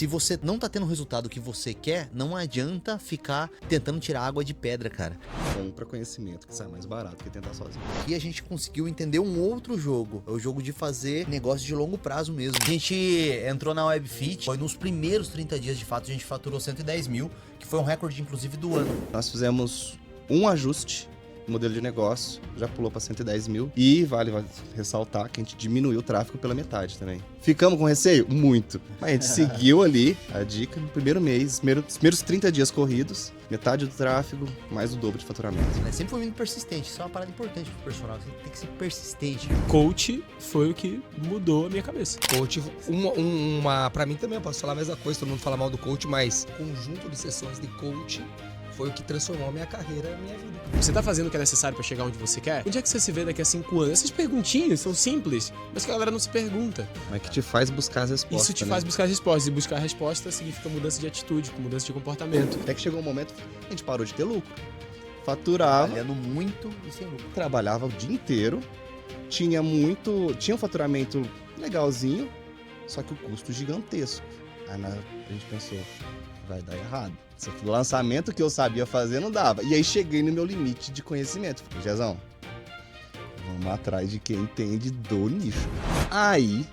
Se você não tá tendo o resultado que você quer, não adianta ficar tentando tirar água de pedra, cara. Compra conhecimento, que sai mais barato que tentar sozinho. E a gente conseguiu entender um outro jogo. É o jogo de fazer negócio de longo prazo mesmo. A gente entrou na Webfit, foi nos primeiros 30 dias de fato, a gente faturou 110 mil, que foi um recorde inclusive do ano. Nós fizemos um ajuste no modelo de negócio, já pulou para 110 mil. E vale ressaltar que a gente diminuiu o tráfego pela metade também. Ficamos com receio? Muito. Mas a gente seguiu ali a dica no primeiro mês, os primeiros 30 dias corridos, metade do tráfego, mais o dobro de faturamento. Sempre foi muito persistente, isso é uma parada importante pro personal, você tem que ser persistente. Coach foi o que mudou a minha cabeça. Coach, pra mim também, eu posso falar a mesma coisa, todo mundo fala mal do coach, mas conjunto de sessões de coach foi o que transformou a minha carreira e a minha vida. Você tá fazendo o que é necessário pra chegar onde você quer? Onde é que você se vê daqui a 5 anos? Essas perguntinhas são simples, mas que a galera não se pergunta. Mas que te faz buscar as respostas. Isso te faz buscar as respostas. E buscar a resposta significa mudança de atitude, mudança de comportamento. Até que chegou um momento que a gente parou de ter lucro. Faturava, Trabalhando muito e sem lucro. trabalhava o dia inteiro, tinha um faturamento legalzinho, só que o custo gigantesco. Aí a gente pensou, vai dar errado. O lançamento que eu sabia fazer não dava. E aí cheguei no meu limite de conhecimento. Falei, Jezão, vamos atrás de quem entende do nicho. Aí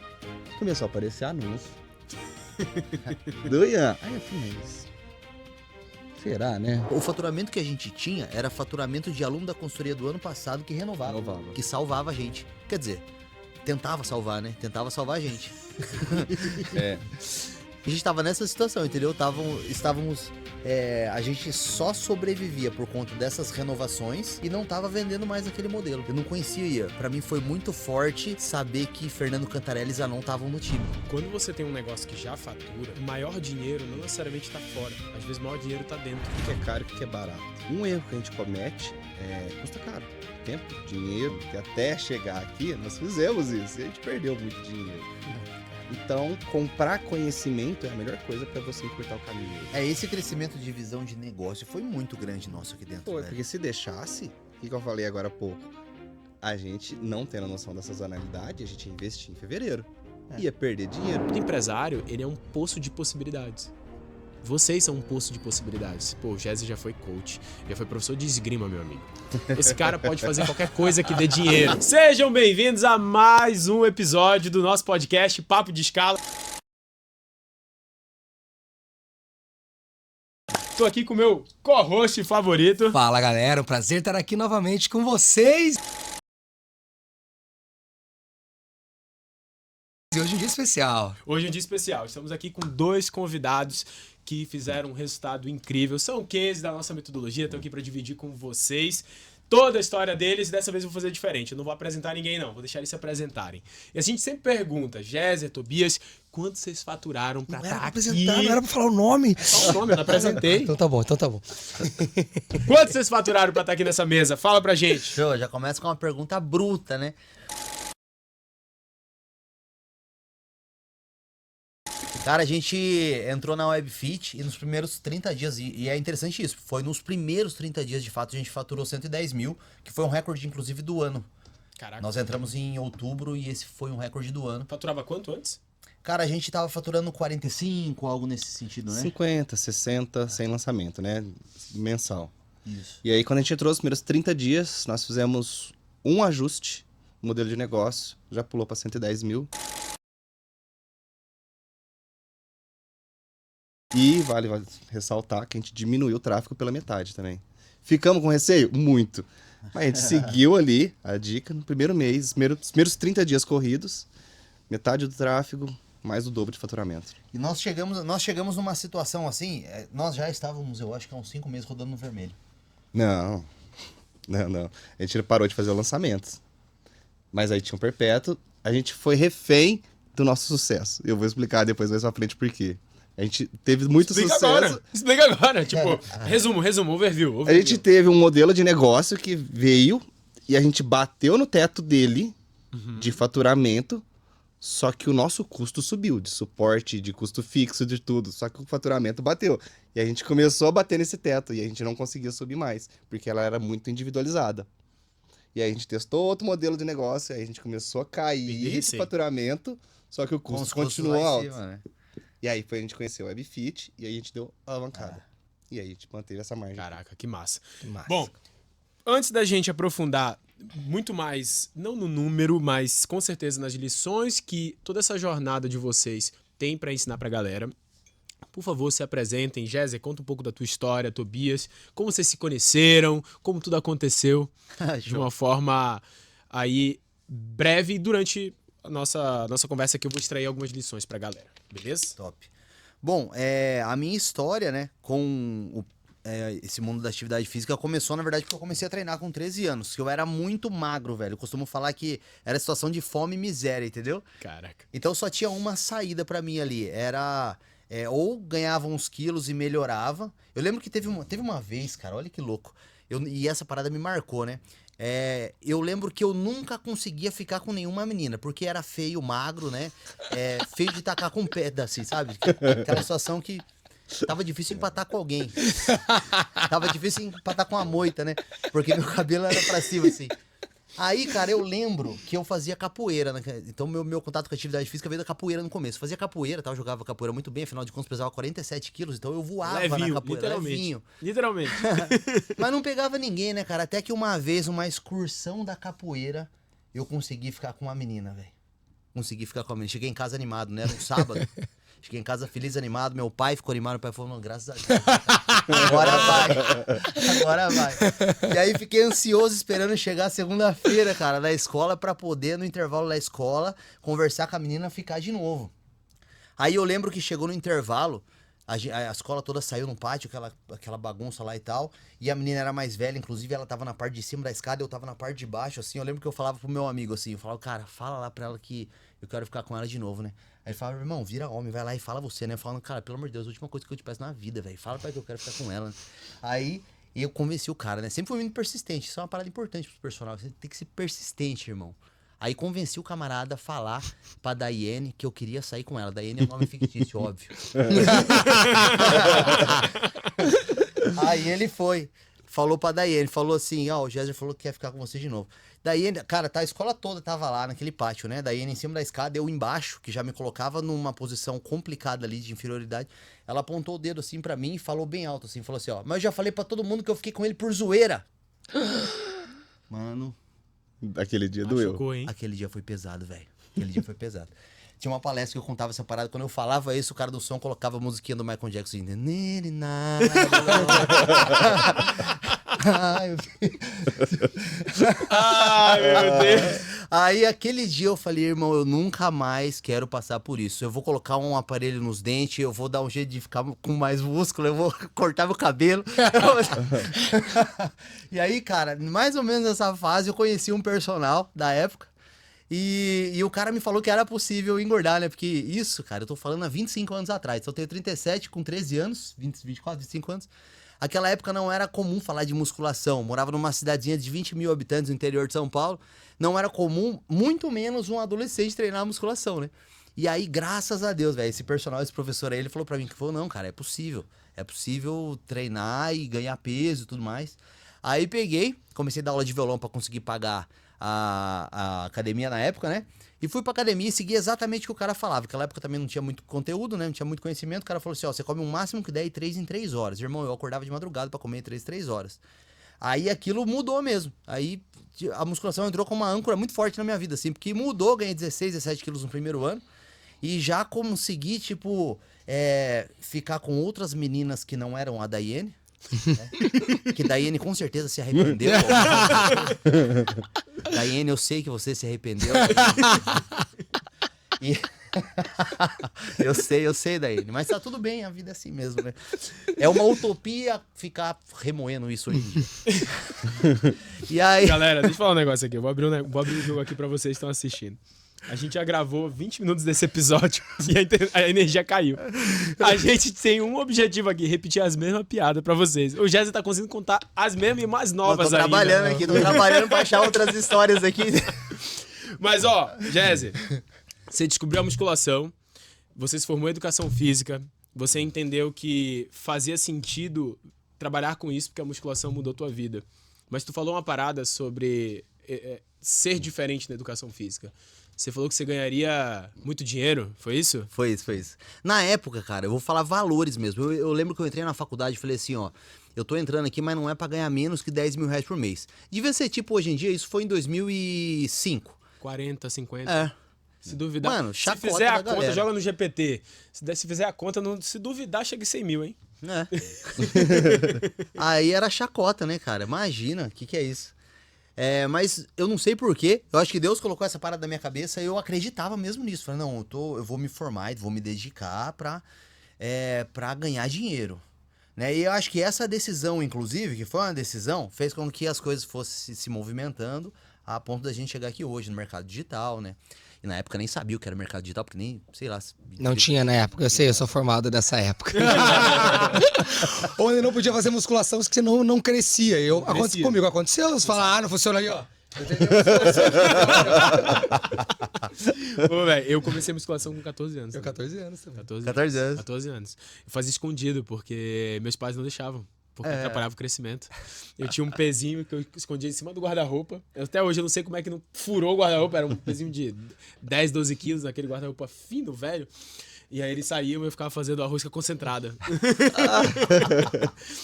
começou a aparecer anúncio do Ian. Aí eu falei, mas será, né? O faturamento que a gente tinha era faturamento de aluno da consultoria do ano passado que renovava. Que salvava a gente. Quer dizer, tentava salvar, né? Tentava salvar a gente. É. A gente tava nessa situação, entendeu? A gente só sobrevivia por conta dessas renovações e não tava vendendo mais aquele modelo. Eu não conhecia. Pra mim foi muito forte saber que Fernando Cantarelli e Zanon estavam no time. Quando você tem um negócio que já fatura, o maior dinheiro não necessariamente tá fora. Às vezes o maior dinheiro tá dentro. O que é caro e o que é barato. Um erro que a gente comete custa caro. Tempo, dinheiro, que até chegar aqui nós fizemos isso e a gente perdeu muito dinheiro. Então, comprar conhecimento é a melhor coisa para você encurtar o caminho. Esse crescimento de visão de negócio foi muito grande nosso aqui dentro. Pô, porque se deixasse, o que eu falei agora há pouco, a gente não tendo noção da sazonalidade, a gente ia investir em fevereiro. Ia perder dinheiro. O empresário, ele é um poço de possibilidades. Vocês são um poço de possibilidades. Pô, o Jesse já foi coach, já foi professor de esgrima, meu amigo. Esse cara pode fazer qualquer coisa que dê dinheiro. Sejam bem-vindos a mais um episódio do nosso podcast Papo de Escala. Tô aqui com o meu co-host favorito. Fala, galera, um prazer estar aqui novamente com vocês. E hoje é um dia especial. Hoje é um dia especial. Estamos aqui com 2 convidados que fizeram um resultado incrível. São cases da nossa metodologia, estão aqui para dividir com vocês toda a história deles. Dessa vez eu vou fazer diferente. Eu não vou apresentar ninguém, não. Vou deixar eles se apresentarem. E a gente sempre pergunta, Géser, Tobias, quanto vocês faturaram para estar aqui? Não era pra falar o nome. Fala o nome, eu não apresentei. Então tá bom. Quanto vocês faturaram para estar aqui nessa mesa? Fala pra gente. Show, já começa com uma pergunta bruta, né? Cara, a gente entrou na Webfit e nos primeiros 30 dias, e é interessante isso, foi nos primeiros 30 dias de fato a gente faturou 110 mil, que foi um recorde inclusive do ano. Caraca. Nós entramos em outubro e esse foi um recorde do ano. Faturava quanto antes? Cara, a gente tava faturando 45, algo nesse sentido, né? 50, 60, sem lançamento, né? Mensal. Isso. E aí, quando a gente entrou nos primeiros 30 dias, nós fizemos um ajuste no modelo de negócio, já pulou para 110 mil. E vale ressaltar que a gente diminuiu o tráfego pela metade também. Ficamos com receio? Muito. Mas a gente seguiu ali a dica no primeiro mês, os primeiros 30 dias corridos, metade do tráfego, mais o dobro de faturamento. E nós chegamos numa situação assim, nós já estávamos, eu acho que há uns 5 meses rodando no vermelho. Não. A gente parou de fazer o lançamento. Mas aí tinha um perpétuo, a gente foi refém do nosso sucesso. Eu vou explicar depois mais pra frente por quê. A gente teve muito sucesso. Explica agora. Tipo, resumo, overview. A gente teve um modelo de negócio que veio e a gente bateu no teto dele de faturamento, só que o nosso custo subiu, de suporte, de custo fixo, de tudo. Só que o faturamento bateu. E a gente começou a bater nesse teto e a gente não conseguia subir mais, porque ela era muito individualizada. E aí a gente testou outro modelo de negócio, aí a gente começou a cair esse faturamento, só que o custo continuou alto. Cima, né? E aí a gente conheceu o WebFit e aí a gente deu a alavancada. E aí a gente manteve essa margem. Caraca, que massa. Que massa. Bom, antes da gente aprofundar muito mais, não no número, mas com certeza nas lições que toda essa jornada de vocês tem pra ensinar pra galera, por favor, se apresentem. Géser, conta um pouco da tua história, Tobias, como vocês se conheceram, como tudo aconteceu, de uma forma aí breve. Durante a nossa conversa aqui eu vou extrair algumas lições pra galera, beleza? Top. Bom, a minha história, né, com esse mundo da atividade física começou, na verdade, porque eu comecei a treinar com 13 anos, que eu era muito magro, velho. Eu costumo falar que era situação de fome e miséria, entendeu? Caraca. Então só tinha uma saída pra mim ali, era ou ganhava uns quilos e melhorava. Eu lembro que teve uma vez, cara, olha que louco, e essa parada me marcou, né? Eu lembro que eu nunca conseguia ficar com nenhuma menina, porque era feio, magro, né? Feio de tacar com pedra, assim, sabe? Aquela situação que tava difícil empatar com alguém. Tava difícil empatar com a moita, né? Porque meu cabelo era pra cima, assim. Aí, cara, eu lembro que eu fazia capoeira, né? Então meu contato com a atividade física veio da capoeira no começo. Fazia capoeira, tá? Eu jogava capoeira muito bem, afinal de contas pesava 47 quilos, então eu voava Levinho, na capoeira. literalmente. Literalmente. Mas não pegava ninguém, né, cara? Até que uma vez, uma excursão da capoeira, eu consegui ficar com uma menina, velho. Consegui ficar com a menina. Cheguei em casa animado, né? Era um sábado. Cheguei em casa feliz, animado. Meu pai ficou animado. Meu pai falou, não, graças a Deus. Agora vai. Agora vai. E aí fiquei ansioso esperando chegar segunda-feira, cara, da escola pra poder, no intervalo da escola, conversar com a menina, ficar de novo. Aí eu lembro que chegou no intervalo, a escola toda saiu no pátio, aquela bagunça lá e tal, e a menina era mais velha, inclusive ela tava na parte de cima da escada, eu tava na parte de baixo, assim. Eu lembro que eu falava pro meu amigo, assim, eu falava, cara, fala lá pra ela que eu quero ficar com ela de novo, né? Aí ele falava, irmão, vira homem, vai lá e fala você, né? Falando, cara, pelo amor de Deus, a última coisa que eu te peço na vida, velho, fala pra ela que eu quero ficar com ela, né? Aí eu convenci o cara, né? Sempre fui muito persistente, isso é uma parada importante pros personagens, você tem que ser persistente, irmão. Aí convenci o camarada a falar pra Daiane que eu queria sair com ela. Daiane é um nome fictício, óbvio. Aí ele foi, falou pra Daiane, falou assim, ó, o Géser falou que quer ficar com você de novo. Daiane, cara, a escola toda tava lá naquele pátio, né? Daiane em cima da escada, eu embaixo, que já me colocava numa posição complicada ali de inferioridade. Ela apontou o dedo assim pra mim e falou bem alto assim, falou assim, ó, mas eu já falei pra todo mundo que eu fiquei com ele por zoeira. Mano... Aquele dia doeu. Machucou, hein? Aquele dia foi pesado, velho. Aquele dia foi pesado. Tinha uma palestra que eu contava essa parada. Quando eu falava isso, o cara do som colocava a musiquinha do Michael Jackson. Ai, meu Deus. Aí, aquele dia eu falei, irmão, eu nunca mais quero passar por isso. Eu vou colocar um aparelho nos dentes, eu vou dar um jeito de ficar com mais músculo, eu vou cortar meu cabelo. E aí, cara, mais ou menos nessa fase, eu conheci um personal da época. E o cara me falou que era possível engordar, né? Porque isso, cara, eu tô falando há 25 anos atrás. Então eu tenho 37 com 13 anos, 24, 25 anos. Aquela época não era comum falar de musculação. Morava numa cidadezinha de 20 mil habitantes no interior de São Paulo. Não era comum, muito menos um adolescente treinar musculação, né? E aí, graças a Deus, velho, esse personal, esse professor aí, ele falou pra mim que falou, não, cara, é possível. É possível treinar e ganhar peso e tudo mais. Aí peguei, comecei a dar aula de violão pra conseguir pagar a academia na época, né? E fui pra academia e segui exatamente o que o cara falava. Naquela época também não tinha muito conteúdo, né? Não tinha muito conhecimento. O cara falou assim, ó, você come o máximo que der e 3 em 3 horas. Irmão, eu acordava de madrugada pra comer 3 horas. Aí aquilo mudou mesmo. Aí a musculação entrou com uma âncora muito forte na minha vida, assim. Porque mudou, ganhei 16, 17 quilos no primeiro ano. E já consegui, tipo, ficar com outras meninas que não eram a Daiane. Né? Que Daiane com certeza se arrependeu. Daiane, eu sei que você se arrependeu. E... eu sei, Daiane. Mas tá tudo bem, a vida é assim mesmo, né? É uma utopia ficar remoendo isso hoje em dia. E aí... Galera, deixa eu falar um negócio aqui. Eu vou abrir um jogo aqui pra vocês que estão assistindo. A gente já gravou 20 minutos desse episódio e a energia caiu. A gente tem um objetivo aqui, repetir as mesmas piadas pra vocês. O Géser tá conseguindo contar as mesmas e mais novas ainda. Tô trabalhando pra achar outras histórias aqui. Mas, ó, Géser, você descobriu a musculação, você se formou em educação física, você entendeu que fazia sentido trabalhar com isso porque a musculação mudou tua vida. Mas tu falou uma parada sobre ser diferente na educação física. você falou que você ganharia muito dinheiro, foi isso? Foi isso, foi isso. Na época, cara, eu vou falar valores mesmo. Eu lembro que eu entrei na faculdade e falei assim, ó, eu tô entrando aqui, mas não é pra ganhar menos que 10 mil reais por mês. Devia ser tipo hoje em dia, isso foi em 2005. 40, 50. É. Se duvidar. Mano, se chacota fizer da a conta, galera. joga no GPT. Se fizer a conta, se duvidar, chega em 100 mil, hein? É. Aí era chacota, né, cara? Imagina, o que é isso? Mas eu não sei porquê. Eu acho que Deus colocou essa parada na minha cabeça e eu acreditava mesmo nisso. Falei, não, eu vou me formar e vou me dedicar pra ganhar dinheiro. Né? E eu acho que essa decisão, inclusive, que foi uma decisão, fez com que as coisas fossem se movimentando a ponto da gente chegar aqui hoje no mercado digital, né? E na época eu nem sabia o que era mercado digital, porque nem, sei lá... Não tinha na época, eu sei, eu sou formado nessa época. Onde não podia fazer musculação porque você não crescia. Aconteceu comigo, aconteceu, você fala, não funciona aí, ó. Pô, velho, eu comecei musculação com 14 anos. Eu 14 anos também. 14 anos. 14 anos. Eu fazia escondido, porque meus pais não deixavam. Porque atrapalhava o crescimento. Eu tinha um pezinho que eu escondia em cima do guarda-roupa. Até hoje eu não sei como é que não furou o guarda-roupa. Era um pezinho de 10, 12 quilos, aquele guarda-roupa fino, velho. E aí eles saíam e eu ficava fazendo a rosca concentrada.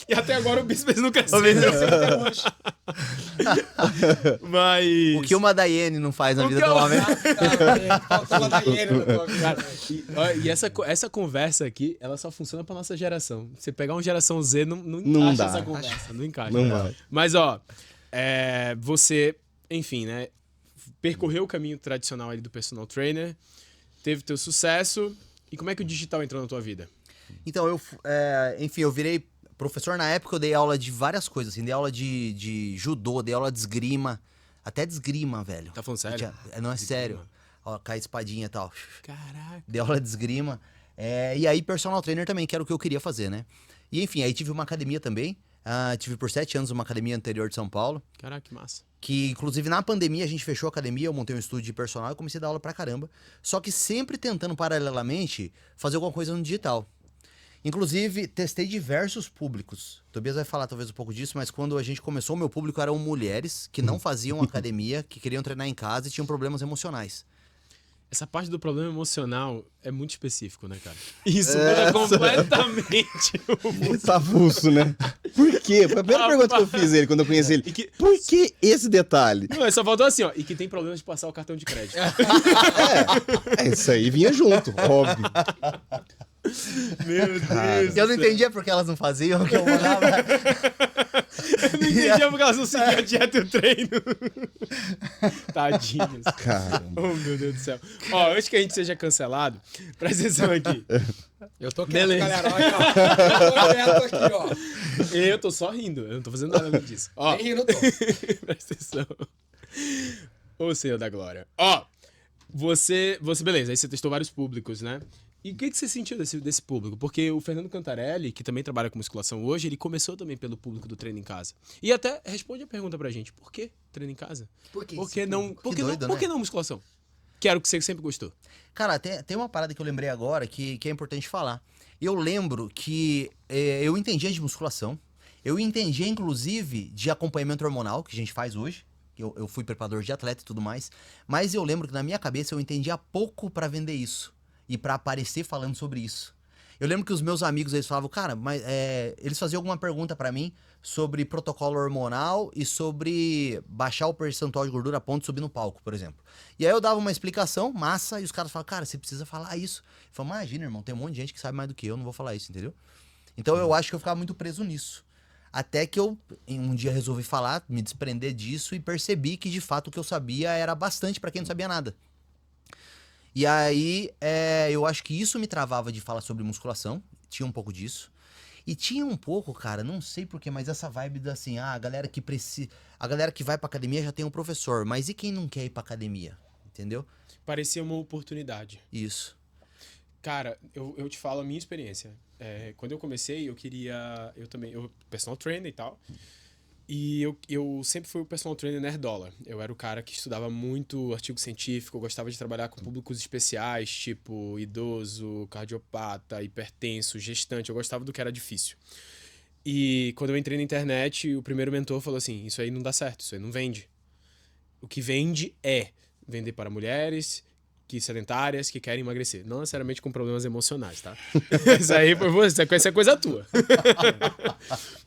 E até agora o bíceps não cresceu. Até hoje. Mas... O que uma Daiane não faz na vida do homem? Cara, e essa conversa aqui, ela só funciona pra nossa geração. Você pegar uma geração Z, não encaixa dá. essa conversa. Não encaixa. Não vai. Mas, ó, você, enfim, né? Percorreu o caminho tradicional ali do personal trainer, teve teu sucesso. E como é que o digital entrou na tua vida? Então, enfim, eu virei professor na época, eu dei aula de várias coisas, assim, dei aula de judô, dei aula de esgrima, até de esgrima, velho. Tá falando sério? Não, é sério. Ó, cai espadinha e tal. Caraca. Dei aula de esgrima. E aí, personal trainer também, que era o que eu queria fazer, né? E enfim, aí tive uma academia também. Tive por 7 anos uma academia anterior de São Paulo. Caraca, que massa. Que, inclusive, na pandemia a gente fechou a academia, eu montei um estúdio de personal e comecei a dar aula pra caramba. Só que sempre tentando, paralelamente, fazer alguma coisa no digital. Inclusive, testei diversos públicos. Tobias vai falar talvez um pouco disso, mas quando a gente começou, o meu público eram mulheres que não faziam academia, que queriam treinar em casa e tinham problemas emocionais. Essa parte do problema emocional é muito específico, né, cara? Isso muda completamente o mundo. Tá avulso, né? Por quê? Foi a primeira pergunta que eu fiz ele quando eu conheci ele. Por que esse detalhe? Não, só faltou assim, ó. E que tem problema de passar o cartão de crédito. Isso aí vinha junto, óbvio. Meu Deus. Eu não entendia porque elas não faziam o que eu mandava. Eu não entendia porque elas não seguiam a dieta e o treino. Tadinhos. Caramba. Oh, meu Deus do céu. Ó, antes que a gente seja cancelado, presta atenção aqui. Eu tô quieto, Beleza. galera. Olha, ó. Eu tô quieto aqui, ó. Eu tô só rindo, eu não tô fazendo nada disso. Ó, Nem rindo, tô. presta atenção. Ô, Senhor da Glória. Ó, você, beleza, aí você testou vários públicos, né? E o que você sentiu desse público? Porque o Fernando Cantarelli, que também trabalha com musculação hoje, ele começou também pelo público do treino em casa. E até responde a pergunta pra gente, por que treino em casa? Por que Por que não, por que doido, não, por né? que não musculação? Que era o que você sempre gostou. Cara, tem uma parada que eu lembrei agora que é importante falar. Eu lembro que eu entendia de musculação, eu entendia, inclusive, de acompanhamento hormonal, que a gente faz hoje. Eu fui preparador de atleta e tudo mais. Mas eu lembro que na minha cabeça eu entendia pouco pra vender isso. E pra aparecer falando sobre isso. Eu lembro que os meus amigos, eles falavam, cara, mas eles faziam alguma pergunta pra mim sobre protocolo hormonal e sobre baixar o percentual de gordura a ponto de subir no palco, por exemplo. E aí eu dava uma explicação, massa, e os caras falavam, cara, você precisa falar isso. Eu falava, imagina, irmão, tem um monte de gente que sabe mais do que eu, não vou falar isso, entendeu? Então eu acho que eu ficava muito preso nisso. Até que eu, um dia, resolvi falar, me desprender disso e percebi que, de fato, o que eu sabia era bastante pra quem não sabia nada. E aí, eu acho que isso me travava de falar sobre musculação. Tinha um pouco disso. E tinha um pouco, cara, não sei porquê, mas essa vibe da assim, a galera que precisa. A galera que vai pra academia já tem um professor. Mas e quem não quer ir pra academia? Entendeu? Parecia uma oportunidade. Isso. Cara, eu te falo a minha experiência. Quando eu comecei, eu queria... Eu personal trainer e tal. E eu sempre fui o personal trainer nerdola. Eu era o cara que estudava muito artigo científico, eu gostava de trabalhar com públicos especiais, tipo idoso, cardiopata, hipertenso, gestante. Eu gostava do que era difícil. E quando eu entrei na internet, o primeiro mentor falou assim, isso aí não dá certo, isso aí não vende. O que vende é vender para mulheres sedentárias que querem emagrecer. Não necessariamente com problemas emocionais, tá? Isso aí foi você, essa é coisa tua.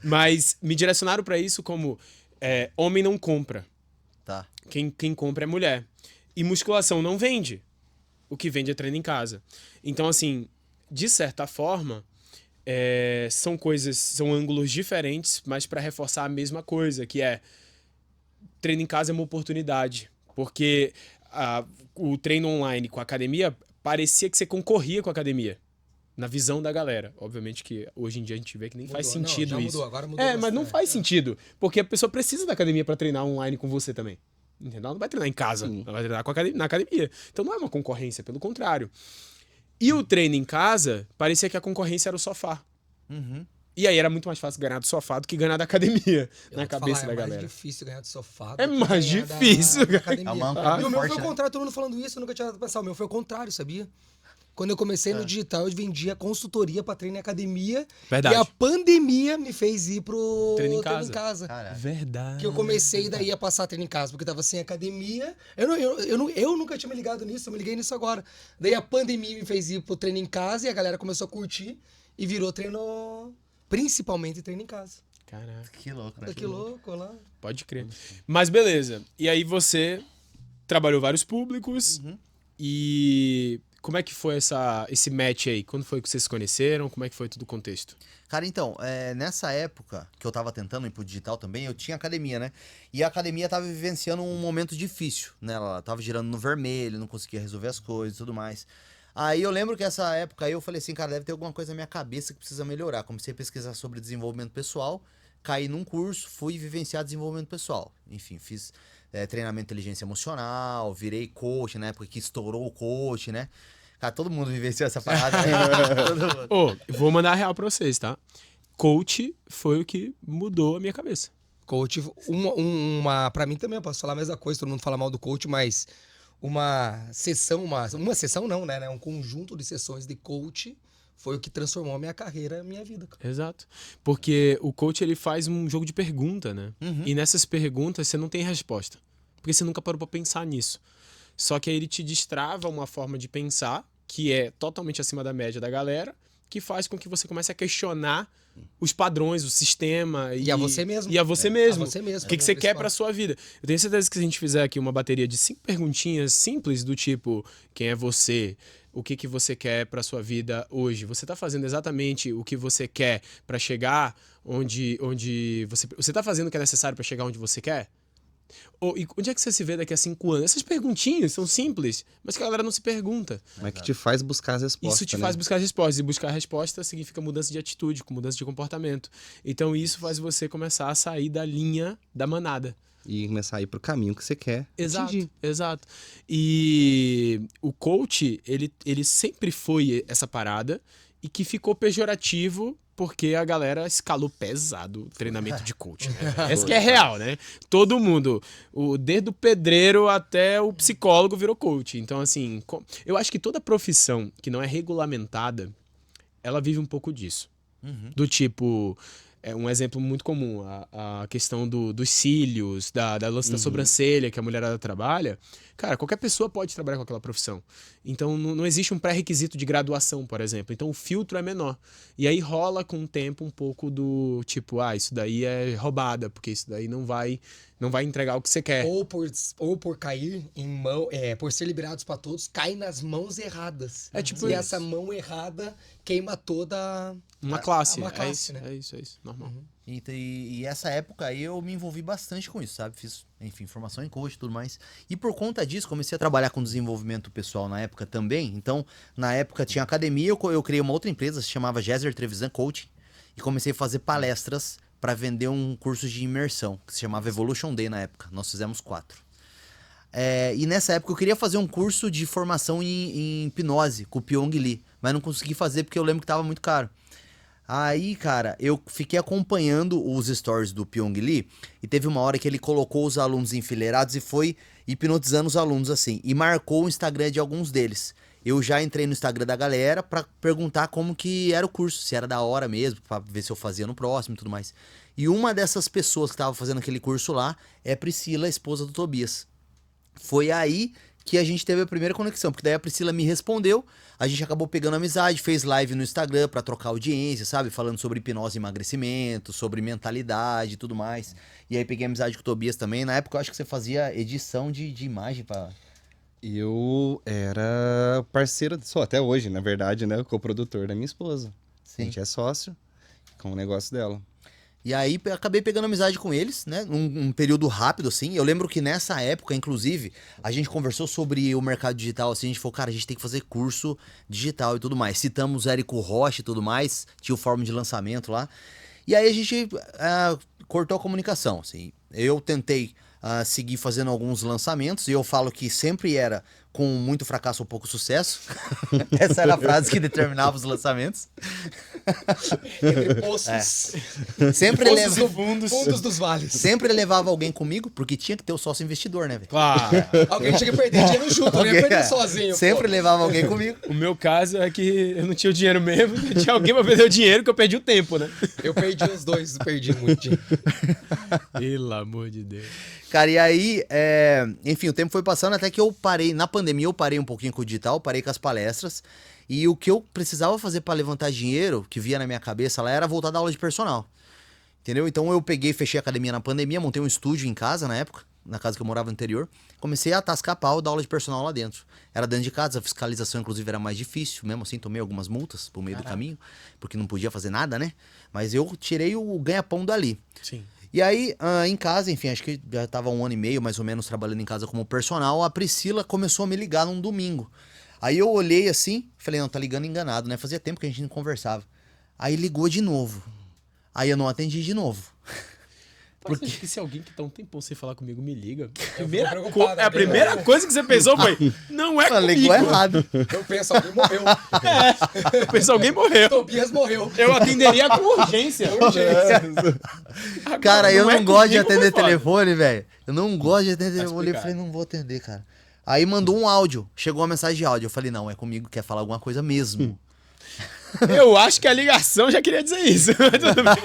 Mas me direcionaram para isso como homem não compra. Tá. Quem compra é mulher. E musculação não vende. O que vende é treino em casa. Então, assim, de certa forma, são ângulos diferentes, mas para reforçar a mesma coisa, que é treino em casa é uma oportunidade. Porque o treino online com a academia parecia que você concorria com a academia. Na visão da galera. Obviamente que hoje em dia a gente vê que nem faz sentido já isso. Mudou, agora mudou mas não bastante. faz sentido. Porque a pessoa precisa da academia para treinar online com você também. Entendeu? Ela não vai treinar em casa. Sim. Ela vai treinar na academia. Então não é uma concorrência, pelo contrário. E o treino em casa, parecia que a concorrência era o sofá. Uhum. E aí era muito mais fácil ganhar do sofá do que ganhar da academia, na cabeça da É galera. mais difícil ganhar do sofá. É do que mais ganhar difícil. da academia. É uma E o meu forte, foi o né? contrário, todo mundo falando isso, eu nunca tinha pensado. O meu foi o contrário, sabia? Quando eu comecei no digital, eu vendia consultoria pra treino em academia. Verdade. E a pandemia me fez ir pro Treino em treino em casa. casa. Cara, Verdade. Que eu comecei daí a passar treino em casa, porque tava sem academia. Eu nunca tinha me ligado nisso, eu me liguei nisso agora. Daí a pandemia me fez ir pro treino em casa e a galera começou a curtir e virou treino, principalmente treino em casa. Caraca, que louco, né? Que louco lá. pode crer. Mas beleza. E aí você trabalhou vários públicos. E como é que foi esse match aí? Quando foi que vocês se conheceram? Como é que foi todo o contexto? Cara, então, nessa época que eu tava tentando ir pro digital também, eu tinha academia, né? E a academia tava vivenciando um momento difícil, né? Ela tava girando no vermelho, não conseguia resolver as coisas e tudo mais. Aí eu lembro que essa época aí eu falei assim, cara, deve ter alguma coisa na minha cabeça que precisa melhorar. Comecei a pesquisar sobre desenvolvimento pessoal, caí num curso, fui vivenciar desenvolvimento pessoal. Enfim, fiz treinamento de inteligência emocional, virei coach, na época que estourou o coach, né? Cara, todo mundo vivenciou essa parada. Né? Vou mandar a real pra vocês, tá? Coach foi o que mudou a minha cabeça. Coach, pra mim também, eu posso falar a mesma coisa, todo mundo fala mal do coach, mas uma sessão não, né? Um conjunto de sessões de coach foi o que transformou a minha carreira, a minha vida. Cara. Exato. Porque o coach, ele faz um jogo de pergunta, né? E nessas perguntas você não tem resposta. Porque você nunca parou pra pensar nisso. Só que aí ele te destrava uma forma de pensar que é totalmente acima da média da galera, que faz com que você comece a questionar os padrões, o sistema. E a você mesmo. E a você mesmo. A você mesmo. O que você quer pra sua vida. Eu tenho certeza que se a gente fizer aqui uma bateria de 5 perguntinhas simples do tipo, quem é você? O que você quer pra sua vida hoje? Você tá fazendo exatamente o que você quer pra chegar onde você tá fazendo o que é necessário pra chegar onde você quer? E onde é que você se vê daqui a 5 anos? Essas perguntinhas são simples, mas que a galera não se pergunta. Mas que te faz buscar as respostas. Isso te né? faz buscar respostas. E buscar resposta significa mudança de atitude, com mudança de comportamento. Então isso faz você começar a sair da linha da manada. E começar a ir pro caminho que você quer atingir. Exato. E o coach, ele sempre foi essa parada e que ficou pejorativo porque a galera escalou pesado o treinamento de coach. Né? Essa que é real, né? Todo mundo, desde o pedreiro até o psicólogo virou coach. Então, assim, eu acho que toda profissão que não é regulamentada, ela vive um pouco disso. Do tipo, um exemplo muito comum, a questão dos cílios, da lance da sobrancelha que a mulherada trabalha. Cara, qualquer pessoa pode trabalhar com aquela profissão. Então, não existe um pré-requisito de graduação, por exemplo. Então, o filtro é menor. E aí rola com o tempo um pouco do tipo, isso daí é roubada, porque isso daí não vai entregar o que você quer. Ou por cair em mão, por ser liberados pra todos, cai nas mãos erradas. É tipo e isso. essa mão errada queima toda Uma classe. uma classe, né? né? É isso. Normal. E essa época aí eu me envolvi bastante com isso, sabe? Fiz, enfim, formação em coach e tudo mais. E por conta disso, comecei a trabalhar com desenvolvimento pessoal na época também. Então, na época tinha academia, eu criei uma outra empresa, se chamava Géser Trevisan Coaching. E comecei a fazer palestras para vender um curso de imersão, que se chamava Evolution Day na época. Nós fizemos 4. E nessa época eu queria fazer um curso de formação em hipnose com o Pyong Lee, mas não consegui fazer porque eu lembro que tava muito caro. Aí, cara, eu fiquei acompanhando os stories do Pyong Lee e teve uma hora que ele colocou os alunos enfileirados e foi hipnotizando os alunos assim, e marcou o Instagram de alguns deles. Eu já entrei no Instagram da galera pra perguntar como que era o curso, se era da hora mesmo, pra ver se eu fazia no próximo e tudo mais. E uma dessas pessoas que tava fazendo aquele curso lá é Priscila, esposa do Tobias. foi aí que a gente teve a primeira conexão, porque daí a Priscila me respondeu, a gente acabou pegando amizade, fez live no Instagram pra trocar audiência, sabe? Falando sobre hipnose e emagrecimento, sobre mentalidade e tudo mais. E aí peguei amizade com o Tobias também. Na época eu acho que você fazia edição de imagem pra... Eu era parceiro, sou até hoje, na verdade, né? Co-produtor da minha esposa. A Sim. gente é sócio com o negócio dela. E aí acabei pegando amizade com eles, né? Num período rápido, assim. Eu lembro que nessa época, inclusive, a gente conversou sobre o mercado digital, assim. A gente falou, cara, a gente tem que fazer curso digital e tudo mais. Citamos o Érico Rocha e tudo mais. Tinha o fórum de lançamento lá. E aí a gente cortou a comunicação, assim. Eu tentei seguir fazendo alguns lançamentos. E eu falo que sempre era com muito fracasso ou pouco sucesso. Essa era a frase que determinava os lançamentos. Poços, Sempre poços leva... do fundos dos vales. Sempre levava alguém comigo, porque tinha que ter o sócio investidor, né, velho? Claro. Alguém tinha que perder dinheiro junto, alguém ia perder sozinho. Sempre pô. levava alguém comigo. O meu caso é que eu não tinha o dinheiro mesmo, tinha alguém pra perder o dinheiro, que eu perdi o tempo, né? Eu perdi os dois, perdi muito dinheiro. Pelo amor de Deus. Cara, e aí, enfim, o tempo foi passando até que eu parei, na pandemia eu parei um pouquinho com o digital, parei com as palestras, e o que eu precisava fazer pra levantar dinheiro, que via na minha cabeça lá, era voltar da aula de personal. Entendeu? Então eu peguei, fechei a academia na pandemia, montei um estúdio em casa na época, na casa que eu morava no interior, comecei a tascar pau da aula de personal lá dentro. Era dentro de casa, a fiscalização inclusive era mais difícil, mesmo assim tomei algumas multas pro meio do caminho, porque não podia fazer nada, né? Mas eu tirei o ganha-pão dali. Sim. E aí, em casa, enfim, acho que já tava 1 ano e meio, mais ou menos, trabalhando em casa como personal, a Priscila começou a me ligar num domingo. Aí eu olhei assim, falei, não, tá ligando enganado, né? Fazia tempo que a gente não conversava. Aí ligou de novo. Aí eu não atendi de novo. Porque que se alguém que tá um tempão sem falar comigo me liga, preocupado, a primeira coisa que você pensou foi, não é comigo. Ligou errado. Eu penso, alguém morreu. Eu pensei, alguém morreu. Tobias morreu. Eu atenderia com urgência. Agora, Cara, eu não gosto de comigo, atender foi foda. telefone, velho. Eu não gosto de atender telefone. Eu explicado. falei, não vou atender, cara. Aí mandou um áudio. Chegou uma mensagem de áudio. Eu falei, não, é comigo, quer falar alguma coisa mesmo. Eu acho que a ligação já queria dizer isso. Mas tudo bem.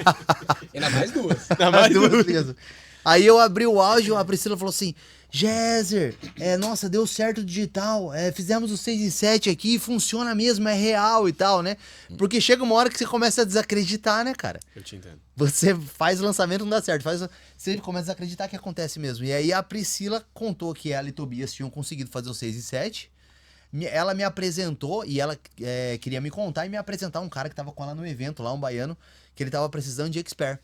Ainda mais duas. Ainda mais Duas duas. vezes. Aí eu abri o áudio, a Priscila falou assim, Jézer, nossa, deu certo o digital, fizemos o 6 e 7 aqui, funciona mesmo, é real e tal, né? Porque chega uma hora que você começa a desacreditar, né, cara? Eu te entendo. Você faz o lançamento, não dá certo. Você começa a desacreditar que acontece mesmo. E aí a Priscila contou que ela e Tobias tinham conseguido fazer o 6 e 7. Ela me apresentou e ela queria me contar e me apresentar um cara que tava com ela no evento lá, um baiano, que ele tava precisando de expert.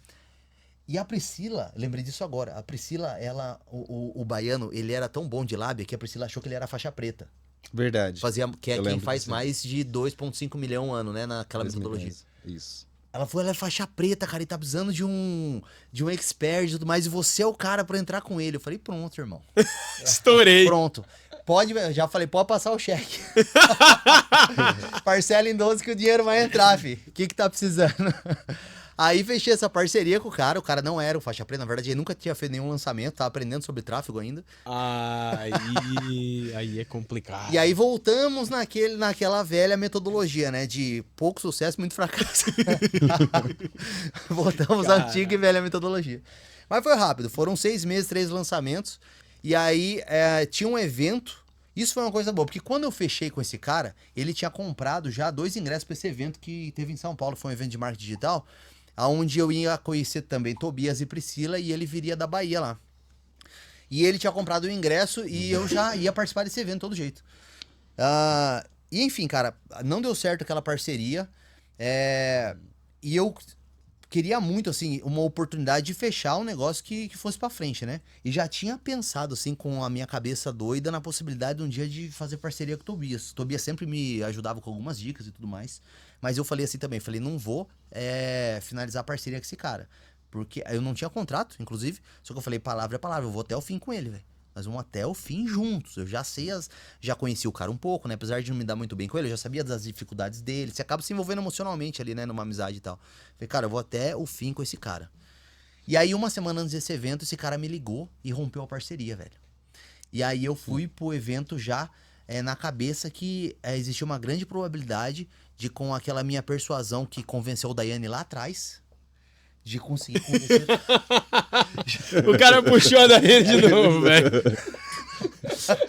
E a Priscila, lembrei disso agora, a Priscila, o baiano, ele era tão bom de lábia que a Priscila achou que ele era faixa preta. Verdade. Que é Eu quem lembro faz disso. mais de 2,5 milhão ano, né, naquela 2010. metodologia. Isso. Ela falou, ela é faixa preta, cara, e tá precisando de um expert e tudo mais, e você é o cara pra entrar com ele. Eu falei, pronto, irmão. Estourei. Pronto. Já falei, pode passar o cheque. Parcela em 12 que o dinheiro vai entrar, fi. O que tá precisando? Aí fechei essa parceria com o cara não era o faixa preta, na verdade ele nunca tinha feito nenhum lançamento, tava aprendendo sobre tráfego ainda. Aí é complicado. E aí voltamos naquela velha metodologia, né, de pouco sucesso, muito fracasso. Voltamos à antiga e velha metodologia. Mas foi rápido, foram 6 meses, 3 lançamentos, e aí tinha um evento. Isso foi uma coisa boa, porque quando eu fechei com esse cara, ele tinha comprado já 2 ingressos para esse evento que teve em São Paulo, foi um evento de marketing digital, onde eu ia conhecer também Tobias e Priscila, e ele viria da Bahia lá. E ele tinha comprado o ingresso e eu já ia participar desse evento de todo jeito. E enfim, cara, não deu certo aquela parceria. E eu queria muito, assim, uma oportunidade de fechar um negócio que fosse pra frente, né? E já tinha pensado, assim, com a minha cabeça doida, na possibilidade de um dia de fazer parceria com o Tobias. O Tobias sempre me ajudava com algumas dicas e tudo mais. Mas eu falei assim também, falei, não vou finalizar a parceria com esse cara. Porque eu não tinha contrato, inclusive, só que eu falei, palavra é palavra, eu vou até o fim com ele, velho. Nós vamos até o fim juntos. Eu já sei já conheci o cara um pouco, né? Apesar de não me dar muito bem com ele, eu já sabia das dificuldades dele. Você acaba se envolvendo emocionalmente ali, né? Numa amizade e tal. Falei, cara, eu vou até o fim com esse cara. E aí, uma semana antes desse evento, esse cara me ligou e rompeu a parceria, velho. E aí eu fui pro evento já na cabeça que existia uma grande probabilidade de, com aquela minha persuasão que convenceu o Daiane lá atrás, de conseguir convencer. O cara puxou a Daiane de novo, velho.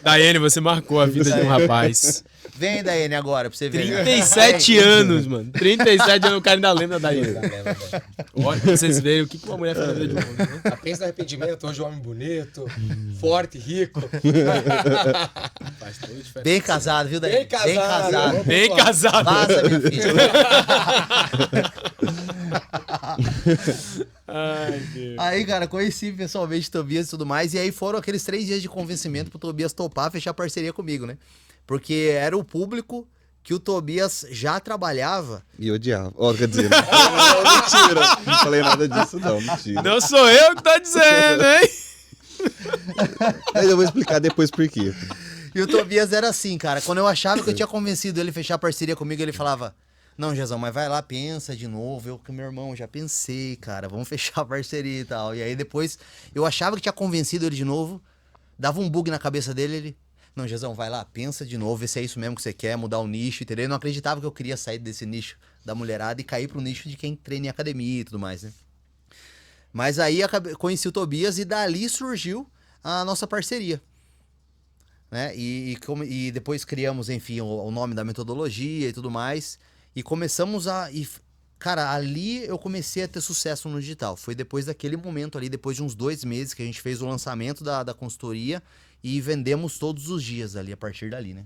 Daiane, você marcou a vida de um rapaz. Vem, Daiane, agora, pra você ver. 37 anos, mano. 37 anos, o cara ainda lembra da Daiane. Olha pra vocês verem o que uma mulher faz na vida de um homem, né? Pensa no arrependimento, hoje um homem bonito, forte, rico. Faz toda a diferença. Bem casado, viu, Daiane? Bem casado. Bem casado. Vaza, minha filha. Ai, Deus. Aí, cara, conheci pessoalmente o Tobias e tudo mais. E aí foram aqueles 3 dias de convencimento pro Tobias topar, fechar parceria comigo, né? Porque era o público que o Tobias já trabalhava. E odiava. Ó, quer dizer, não, mentira. Não falei nada disso, não, mentira. Não sou eu que tô dizendo, hein? Mas eu vou explicar depois por quê. E o Tobias era assim, cara. Quando eu achava que eu tinha convencido ele a fechar parceria comigo, ele falava: não, Jezão, mas vai lá, pensa de novo. Eu com meu irmão já pensei, cara, vamos fechar a parceria e tal. E aí depois eu achava que tinha convencido ele de novo, dava um bug na cabeça dele, ele: não, Jezão, vai lá, pensa de novo, vê se é isso mesmo que você quer, mudar o nicho, entendeu? Eu não acreditava que eu queria sair desse nicho da mulherada e cair pro nicho de quem treina em academia e tudo mais, né? Mas aí conheci o Tobias e dali surgiu a nossa parceria. Né? E depois criamos, enfim, o nome da metodologia e tudo mais. E começamos cara, ali eu comecei a ter sucesso no digital. Foi depois daquele momento ali, depois de uns 2 meses que a gente fez o lançamento da consultoria e vendemos todos os dias ali, a partir dali, né?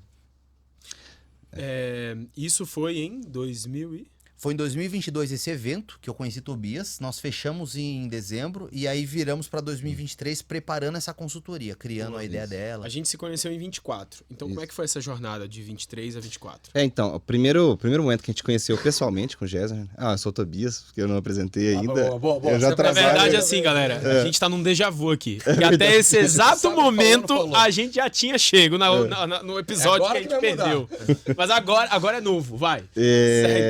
Isso foi em 2000 e... Foi em 2022 esse evento que eu conheci Tobias. Nós fechamos em dezembro e aí viramos para 2023 preparando essa consultoria, criando a ideia dela. A gente se conheceu em 24. Então, como é que foi essa jornada de 23 a 24? Então, o primeiro momento que a gente conheceu pessoalmente com o Jéssica, eu sou o Tobias, porque eu não apresentei ainda. Boa. Eu já Na trabalho. verdade, assim, galera, a gente tá num déjà vu aqui. E até esse exato momento, a gente já tinha chego no episódio que a gente perdeu. Mas agora é novo, vai.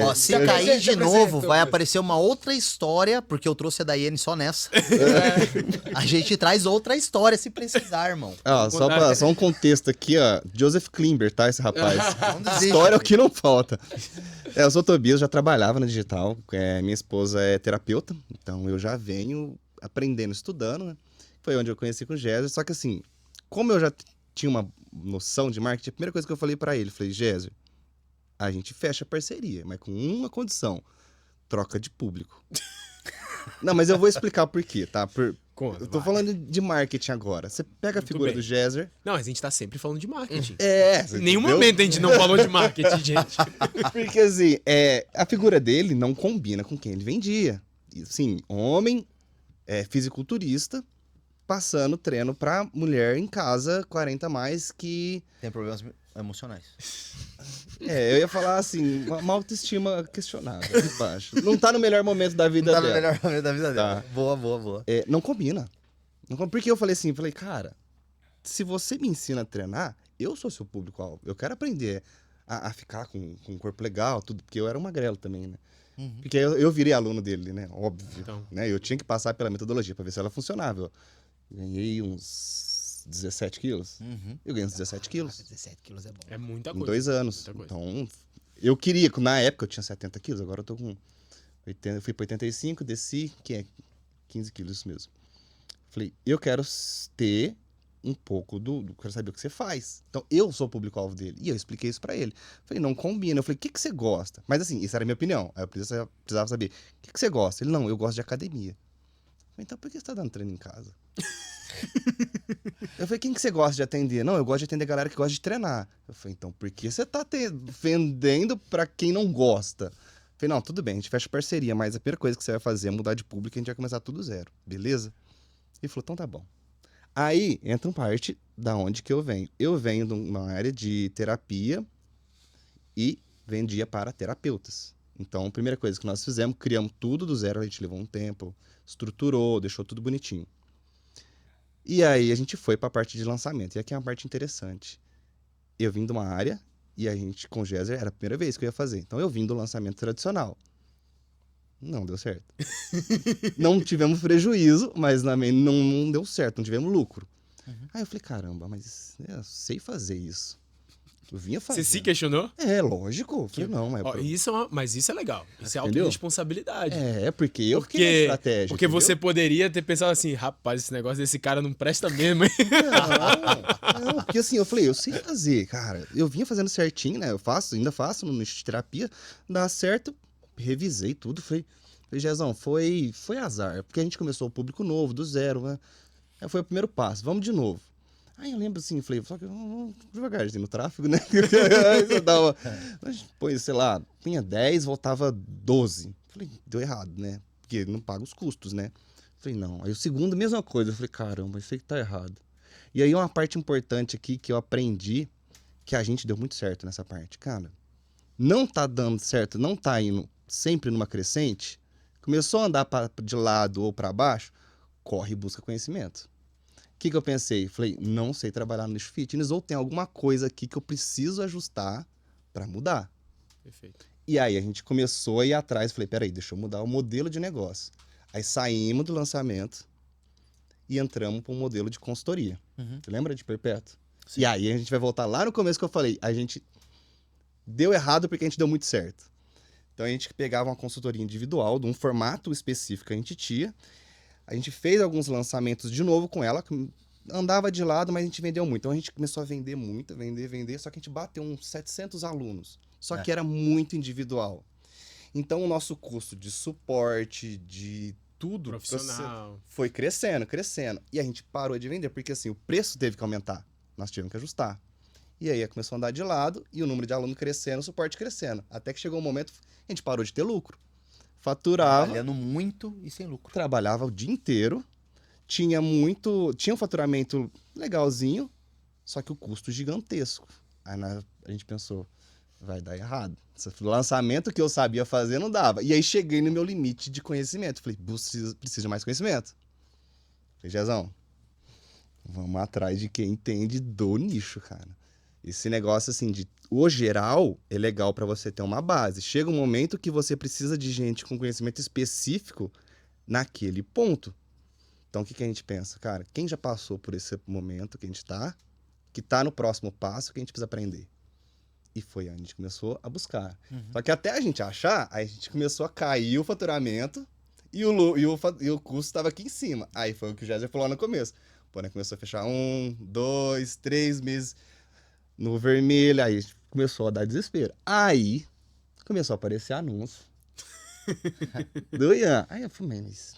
Ó, se cair de novo, vai aparecer uma outra história, porque eu trouxe a Daiane só nessa. A gente traz outra história se precisar, irmão. Só um contexto aqui, ó. Joseph Klimber, tá, esse rapaz. desiste, História é o que não falta. Eu sou o Tobias, já trabalhava no digital. Minha esposa é terapeuta, então eu já venho aprendendo, estudando, né? Foi onde eu conheci com o Gésio. Só que assim, como eu já tinha uma noção de marketing, a primeira coisa que eu falei pra ele, falei: Gésio, a gente fecha a parceria, mas com uma condição: troca de público. Não, mas eu vou explicar por quê, tá? Eu tô falando de marketing agora. Você pega a figura do Géser. Não, mas a gente tá sempre falando de marketing. Em nenhum momento a gente não falou de marketing, gente. Porque assim, a figura dele não combina com quem ele vendia. Assim, homem, fisiculturista, passando treino pra mulher em casa, 40 a mais, que... Tem problemas emocionais. Eu ia falar assim, uma autoestima questionável, baixo. Não tá no melhor momento da vida dela. Tá no melhor momento da vida dela. Tá. Boa. Não combina. Porque eu falei assim, cara, se você me ensina a treinar, eu sou seu público-alvo. Eu quero aprender a ficar com um corpo legal, tudo, porque eu era um magrelo também, né? Uhum. Porque eu virei aluno dele, né? Óbvio. Então. Né? Eu tinha que passar pela metodologia pra ver se ela funcionava. Eu ganhei uns 17 quilos. Uhum. Eu ganhei uns 17 quilos 17 quilos é bom. É muita em coisa. 2 anos. Muita coisa. Então, eu queria, na época eu tinha 70 quilos, agora eu tô com 80, eu fui pra 85, desci, que é 15 quilos isso mesmo. Falei, eu quero ter um pouco quero saber o que você faz. Então, eu sou o público-alvo dele. E eu expliquei isso pra ele. Falei, não combina. Eu falei, o que você gosta? Mas assim, isso era a minha opinião. Aí eu precisava saber, o que você gosta? Ele, não, eu gosto de academia. Eu falei, então por que você tá dando treino em casa? Eu falei, quem que você gosta de atender? Não, eu gosto de atender a galera que gosta de treinar. Eu falei, então por que você tá vendendo pra quem não gosta? Eu falei, não, tudo bem, a gente fecha parceria, mas a primeira coisa que você vai fazer é mudar de público e a gente vai começar tudo zero, beleza? Ele falou, então tá bom. Aí entra uma parte da onde que eu venho. Eu venho de uma área de terapia e vendia para terapeutas. Então, a primeira coisa que nós fizemos, criamos tudo do zero, a gente levou um tempo, estruturou, deixou tudo bonitinho. E aí a gente foi para a parte de lançamento. E aqui é uma parte interessante. Eu vim de uma área e a gente, com o Géser, era a primeira vez que eu ia fazer. Então eu vim do lançamento tradicional. Não deu certo. Não tivemos prejuízo, mas também não deu certo, não tivemos lucro. Uhum. Aí eu falei, caramba, mas eu sei fazer isso. Eu vinha fazendo. Você se questionou? É, lógico. Eu falei, não, mas... Ó, mas isso é legal. Isso é Entendeu? autorresponsabilidade. É, porque eu fiquei na estratégia. Porque entendeu? você poderia ter pensado assim, rapaz, esse negócio desse cara não presta mesmo, hein? Não, porque assim, eu falei, eu sei fazer, cara. Eu vinha fazendo certinho, né? Ainda faço no nicho de terapia, dá certo. Revisei tudo, falei, Jezão, foi azar. Porque a gente começou o público novo, do zero, né? Aí foi o primeiro passo, vamos de novo. Aí eu lembro assim, falei, só que vamos devagarzinho no tráfego, né? Aí você dava, pois, sei lá, tinha 10, voltava 12. Falei, deu errado, né? Porque não paga os custos, né? Falei, não. Aí o segundo, mesma coisa. Eu falei, caramba, isso aí que tá errado. E aí uma parte importante aqui que eu aprendi, que a gente deu muito certo nessa parte. Cara, não tá dando certo, não tá indo sempre numa crescente, começou a andar de lado ou para baixo, corre e busca conhecimento. O que eu pensei? Falei, não sei trabalhar no nicho fitness ou tem alguma coisa aqui que eu preciso ajustar para mudar. Perfeito. E aí a gente começou a ir atrás, falei, peraí, deixa eu mudar o modelo de negócio. Aí saímos do lançamento e entramos para um modelo de consultoria. Você lembra de Perpétuo? Sim. E aí a gente vai voltar lá no começo que eu falei, a gente deu errado porque a gente deu muito certo. Então a gente pegava uma consultoria individual, de um formato específico que a gente tinha, a gente fez alguns lançamentos de novo com ela, andava de lado, mas a gente vendeu muito. Então a gente começou a vender muito, vender, só que a gente bateu uns 700 alunos. Só que era muito individual. Então o nosso custo de suporte, de tudo profissional foi crescendo. E a gente parou de vender, porque assim, o preço teve que aumentar. Nós tivemos que ajustar. E aí começou a andar de lado, e o número de alunos crescendo, o suporte crescendo. Até que chegou um momento, a gente parou de ter lucro. Faturava. Trabalhando muito e sem lucro. Trabalhava o dia inteiro. Tinha um faturamento legalzinho, só que o custo gigantesco. Aí a gente pensou, vai dar errado. O lançamento que eu sabia fazer não dava. E aí cheguei no meu limite de conhecimento. Falei, preciso de mais conhecimento. Falei, Jezão, vamos atrás de quem entende do nicho, cara. Esse negócio, assim, o geral é legal para você ter uma base. Chega um momento que você precisa de gente com conhecimento específico naquele ponto. Então, o que a gente pensa? Cara, quem já passou por esse momento que a gente tá, que tá no próximo passo, que a gente precisa aprender? E foi onde a gente começou a buscar. Só que até a gente achar, aí a gente começou a cair o faturamento e o custo estava aqui em cima. Aí foi o que o Jéssica falou no começo. Pô, né, começou a fechar 1, 2, 3 meses no vermelho, aí começou a dar desespero. Aí começou a aparecer anúncio do Ian. Aí eu falei, mas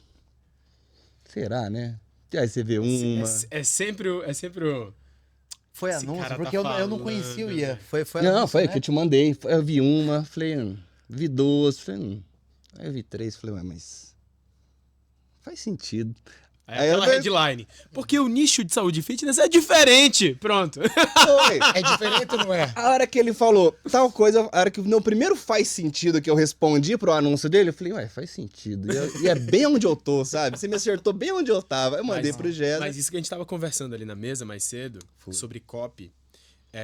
será, né? E aí você vê uma... É sempre o... Foi Esse anúncio, cara porque tá eu não conhecia o Ian. Foi Não, anúncio, foi né? que eu te mandei. Eu vi uma, falei, vi duas, falei, Aí eu vi 3, falei, mas faz sentido. É aquela headline. Porque o nicho de saúde e fitness é diferente. Pronto. Foi. É diferente ou não é? A hora que ele falou tal coisa, a hora que no primeiro faz sentido que eu respondi pro anúncio dele, eu falei, ué, faz sentido. E é bem onde eu tô, sabe? Você me acertou bem onde eu tava. Eu mandei pro Jéssica. Mas isso que a gente tava conversando ali na mesa mais cedo, sobre copy,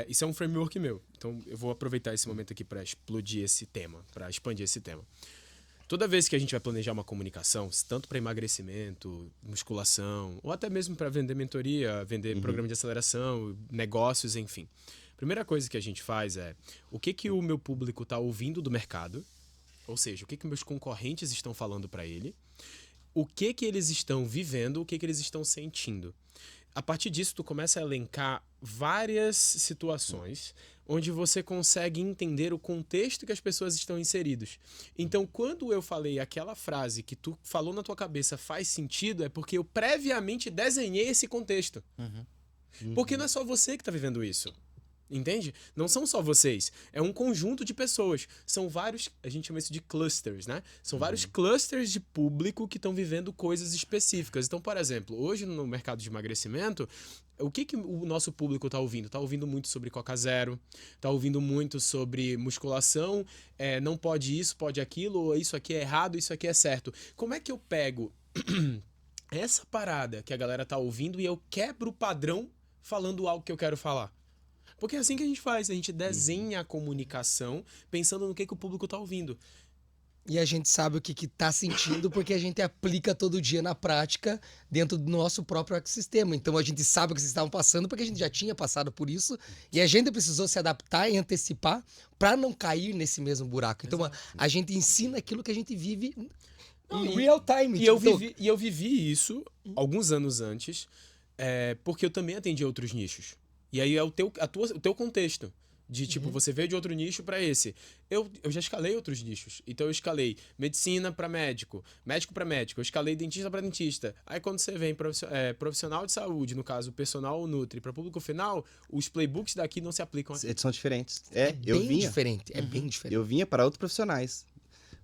isso é um framework meu. Então eu vou aproveitar esse momento aqui pra explodir esse tema, pra expandir esse tema. Toda vez que a gente vai planejar uma comunicação, tanto para emagrecimento, musculação, ou até mesmo para vender mentoria, vender programa de aceleração, negócios, enfim. Primeira coisa que a gente faz é o que o meu público está ouvindo do mercado, ou seja, o que meus concorrentes estão falando para ele, o que eles estão vivendo, o que eles estão sentindo. A partir disso, tu começa a elencar várias situações onde você consegue entender o contexto que as pessoas estão inseridas. Então, quando eu falei aquela frase que tu falou na tua cabeça faz sentido, é porque eu previamente desenhei esse contexto. Porque não é só você que está vivendo isso. Entende? Não são só vocês. É um conjunto de pessoas. São vários... A gente chama isso de clusters, né? São vários clusters de público que estão vivendo coisas específicas. Então, por exemplo, hoje no mercado de emagrecimento, o que o nosso público está ouvindo? Está ouvindo muito sobre Coca Zero, está ouvindo muito sobre musculação, não pode isso, pode aquilo, ou isso aqui é errado, isso aqui é certo. Como é que eu pego essa parada que a galera tá ouvindo e eu quebro o padrão falando algo que eu quero falar? Porque é assim que a gente faz, a gente desenha a comunicação pensando no que o público tá ouvindo. E a gente sabe o que tá sentindo porque a gente aplica todo dia na prática dentro do nosso próprio ecossistema. Então a gente sabe o que vocês estavam passando porque a gente já tinha passado por isso e a gente precisou se adaptar e antecipar para não cair nesse mesmo buraco. Então a gente ensina aquilo que a gente vive em real time. E eu vivi isso alguns anos antes, porque eu também atendi outros nichos. E aí é o teu contexto. De tipo, você veio de outro nicho para esse. Eu já escalei outros nichos. Então eu escalei medicina para médico, médico para médico, eu escalei dentista para dentista. Aí quando você vem profissional de saúde, no caso, personal ou nutri, para público final, os playbooks daqui não se aplicam aqui. Eles são diferentes. É bem diferente. Eu vinha para outros profissionais,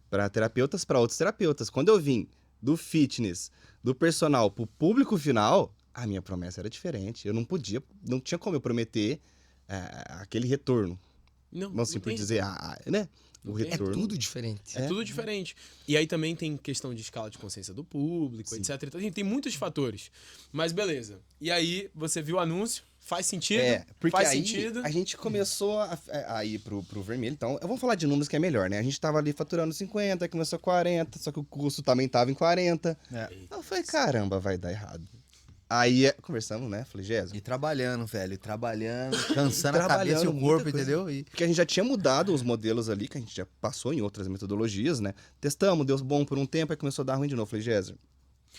para terapeutas, para outros terapeutas. Quando eu vim do fitness, do personal pro público final, a minha promessa era diferente. Eu não tinha como eu prometer aquele retorno. Não, Vamos assim por dizer, né? O tem. retorno. É tudo diferente. É tudo diferente. E aí também tem questão de escala de consciência do público, Sim. etc. Então, tem muitos fatores. Mas beleza. E aí, você viu o anúncio, faz sentido? Porque faz aí sentido. a gente começou a ir pro vermelho. Então, eu vou falar de números que é melhor, né? A gente tava ali faturando 50, aí começou 40, só que o custo também tava em 40. Eu falei, caramba, vai dar errado. Aí conversamos, né? Falei, Jéssica. E trabalhando, velho. Trabalhando, cansando a Trabalhando, cabeça e o muita corpo, coisa. entendeu? Porque a gente já tinha mudado os modelos ali, que a gente já passou em outras metodologias, né? Testamos, deu bom por um tempo, aí começou a dar ruim de novo. Falei, Jéssica,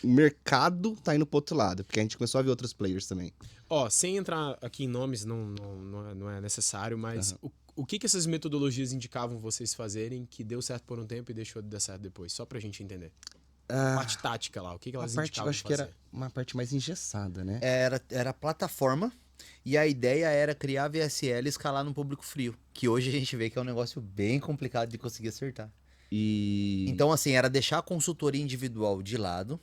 o mercado tá indo pro outro lado, porque a gente começou a ver outros players também. Ó, sem entrar aqui em nomes, não é necessário, mas o que essas metodologias indicavam vocês fazerem que deu certo por um tempo e deixou de dar certo depois? Só pra gente entender. A parte tática lá, o que elas Uma parte, eu indicavam acho que fazer? era uma parte mais engessada, né? Era plataforma e a ideia era criar VSL e escalar no público frio. Que hoje a gente vê que é um negócio bem complicado de conseguir acertar. E... Então, assim, era deixar a consultoria individual de lado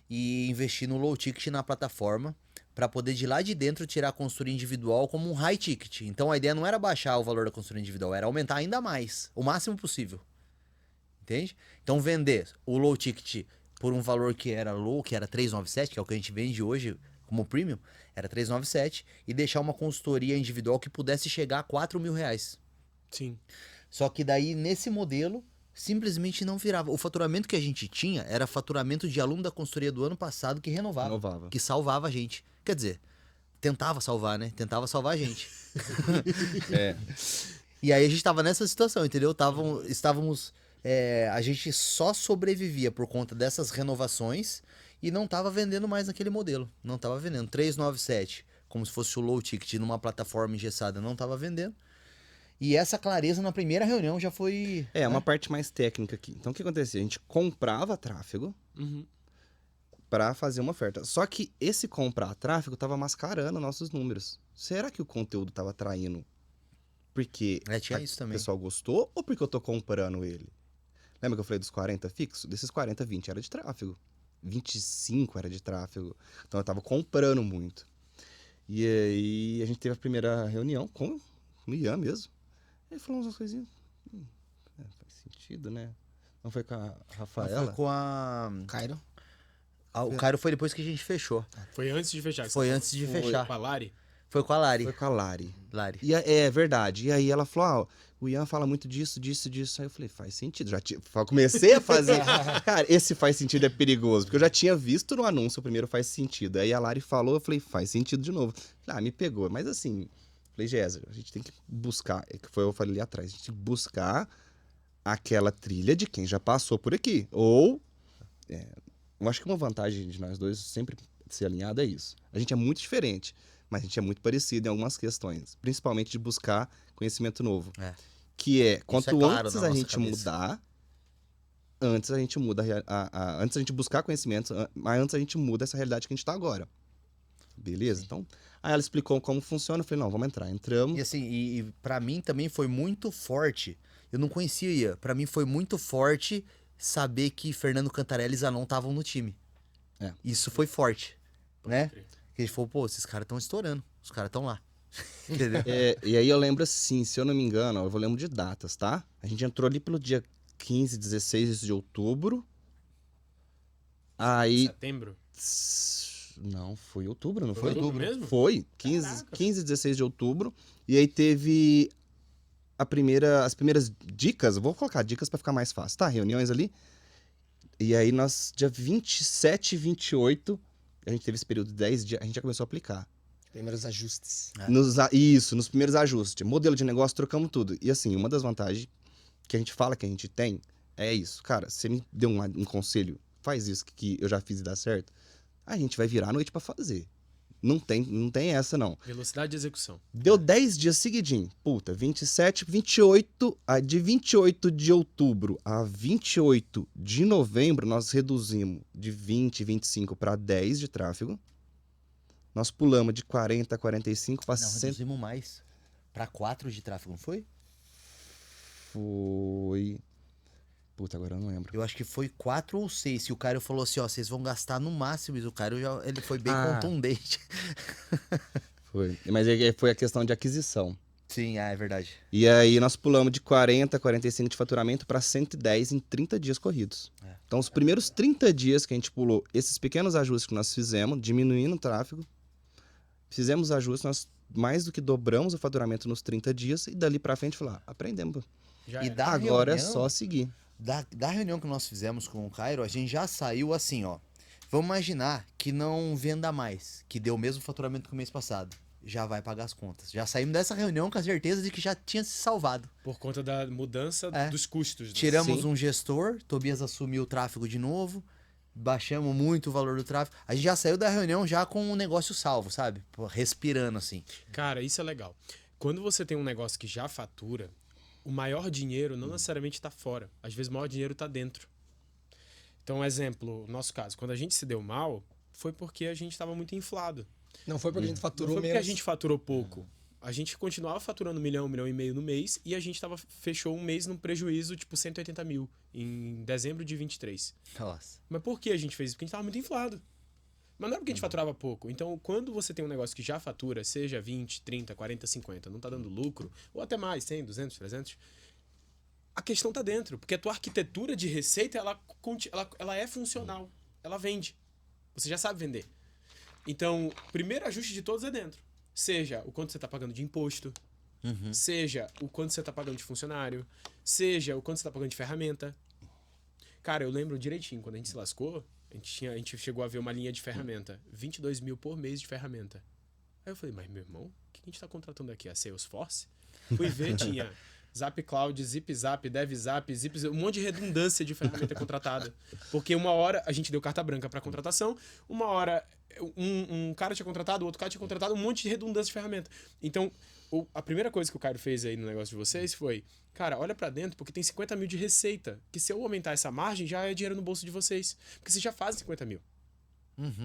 e investir no low ticket na plataforma para poder de lá de dentro tirar a consultoria individual como um high ticket. Então a ideia não era baixar o valor da consultoria individual, era aumentar ainda mais, o máximo possível. Entende? Então vender o low ticket por um valor que era low, que era 397, que é o que a gente vende hoje como premium, era 397, e deixar uma consultoria individual que pudesse chegar a 4 mil reais. Sim. Só que daí, nesse modelo, simplesmente não virava. O faturamento que a gente tinha era faturamento de aluno da consultoria do ano passado que renovava. Que salvava a gente. Quer dizer, tentava salvar, né? Tentava salvar a gente. E aí a gente tava nessa situação, entendeu? Estávamos... a gente só sobrevivia por conta dessas renovações e não tava vendendo mais naquele modelo. Não tava vendendo. 397, como se fosse o low ticket numa plataforma engessada, não tava vendendo. E essa clareza na primeira reunião já foi... uma parte mais técnica aqui. Então, o que acontecia? A gente comprava tráfego para fazer uma oferta. Só que esse comprar tráfego tava mascarando nossos números. Será que o conteúdo tava atraindo porque tinha isso o também. pessoal gostou ou porque eu tô comprando ele? Lembra que eu falei dos 40 fixos? Desses 40, 20 era de tráfego. 25 era de tráfego. Então, eu tava comprando muito. E aí, a gente teve a primeira reunião com o Ian mesmo. Ele falou umas coisinhas. Faz sentido, né? Não foi com a Rafaela? Foi com a... Cairo? O Cairo foi depois que a gente fechou. Foi antes de fechar. Foi antes de fechar. Com a Lari? Foi com a Lari. Foi com a Lari. Lari. E é verdade. E aí ela falou, o Ian fala muito disso. Aí eu falei, faz sentido. Comecei a fazer. Cara, esse faz sentido é perigoso. Porque eu já tinha visto no anúncio o primeiro faz sentido. Aí a Lari falou, eu falei, faz sentido de novo. Me pegou. Mas assim, falei, Jéssica, a gente tem que buscar. É que foi o que eu falei ali atrás. A gente tem que buscar aquela trilha de quem já passou por aqui. Ou... eu acho que uma vantagem de nós dois sempre ser alinhado é isso. A gente é muito diferente. Mas a gente é muito parecido em algumas questões. Principalmente de buscar conhecimento novo. Que quanto claro antes na a nossa gente cabeça. mudar, antes a gente muda antes a gente buscar conhecimentos, mas antes a gente muda essa realidade que a gente tá agora. Beleza? Então, aí ela explicou como funciona, eu falei, não, vamos entrar. Entramos. E assim, e pra mim também foi muito forte. Eu não conhecia. Pra mim foi muito forte saber que Fernando Cantarelli e Zanon estavam no time. Isso foi forte, né? Que a gente falou, pô, esses caras estão estourando. Os caras estão lá. Entendeu? E aí eu lembro assim, se eu não me engano, eu lembro de datas, tá? A gente entrou ali pelo dia 15, 16 de outubro. Aí... Setembro? Não, foi outubro, não Foi foi? outubro mesmo? Foi, 15, 16 de outubro. E aí teve as primeiras dicas, vou colocar dicas pra ficar mais fácil, tá? Reuniões ali. E aí nós, dia 27 e 28, a gente teve esse período de 10 dias, a gente já começou a aplicar. Primeiros ajustes. Nos primeiros ajustes. Modelo de negócio, trocamos tudo. E assim, uma das vantagens que a gente fala que a gente tem é isso. Cara, você me deu um conselho, faz isso que eu já fiz e dá certo, a gente vai virar a noite pra fazer. Não tem essa, não. Velocidade de execução. Deu 10 dias seguidinho. Puta, 27, 28, de 28 de outubro a 28 de novembro, nós reduzimos de 20, 25 para 10 de tráfego. Nós pulamos de 40 a 45 para Não, 60. reduzimos mais. Pra 4 de tráfego, não foi? Foi. Puta, agora eu não lembro. Eu acho que foi 4 ou 6. E o Caio falou assim, ó, vocês vão gastar no máximo isso. O Caio ele foi bem contundente. Foi. Mas aí foi a questão de aquisição. Sim, é verdade. E aí nós pulamos de 40 a 45 de faturamento para 110 em 30 dias corridos. É. Então, os primeiros 30 dias que a gente pulou esses pequenos ajustes que nós fizemos, diminuindo o tráfego, fizemos ajustes, nós mais do que dobramos o faturamento nos 30 dias e dali pra frente falar, aprendemos. Já E era. da Agora reunião, é só seguir. Da reunião que nós fizemos com o Cairo, a gente já saiu assim, ó. Vamos imaginar que não venda mais, que deu o mesmo faturamento que o mês passado. Já vai pagar as contas. Já saímos dessa reunião com a certeza de que já tinha se salvado. Por conta da mudança É. dos custos. Né? Tiramos Sim. um gestor, Tobias assumiu o tráfego de novo, baixamos muito o valor do tráfego. A gente já saiu da reunião já com o negócio salvo, sabe? Pô, respirando assim. Cara, isso é legal. Quando você tem um negócio que já fatura, o maior dinheiro não necessariamente está fora. Às vezes o maior dinheiro está dentro. Então, exemplo, nosso caso, quando a gente se deu mal, foi porque a gente estava muito inflado. Não foi porque a gente Não faturou foi porque menos. a gente faturou pouco. A gente continuava faturando 1 milhão, 1,5 milhão no mês e a gente fechou um mês num prejuízo, tipo, 180 mil em dezembro de 23. Nossa. Mas por que a gente fez isso? Porque a gente estava muito inflado. Mas não é porque a gente faturava pouco. Então, quando você tem um negócio que já fatura, seja 20, 30, 40, 50, não tá dando lucro, ou até mais, 100, 200, 300, a questão tá dentro. Porque a tua arquitetura de receita, ela é funcional. Ela vende. Você já sabe vender. Então, o primeiro ajuste de todos é dentro. Seja o quanto você tá pagando de imposto, seja o quanto você tá pagando de funcionário, seja o quanto você tá pagando de ferramenta. Cara, eu lembro direitinho, quando a gente se lascou, a gente chegou a ver uma linha de ferramenta. 22 mil por mês de ferramenta. Aí eu falei, mas meu irmão, o que a gente tá contratando aqui? A Salesforce? Fui ver, tinha Zap Cloud, Zip Zap, Dev Zap, Zip, um monte de redundância de ferramenta contratada. Porque uma hora a gente deu carta branca para contratação, uma hora um cara tinha contratado, o outro cara tinha contratado, um monte de redundância de ferramenta. Então, a primeira coisa que o Caio fez aí no negócio de vocês foi, cara, olha para dentro, porque tem 50 mil de receita, que se eu aumentar essa margem, já é dinheiro no bolso de vocês. Porque vocês já fazem 50 mil.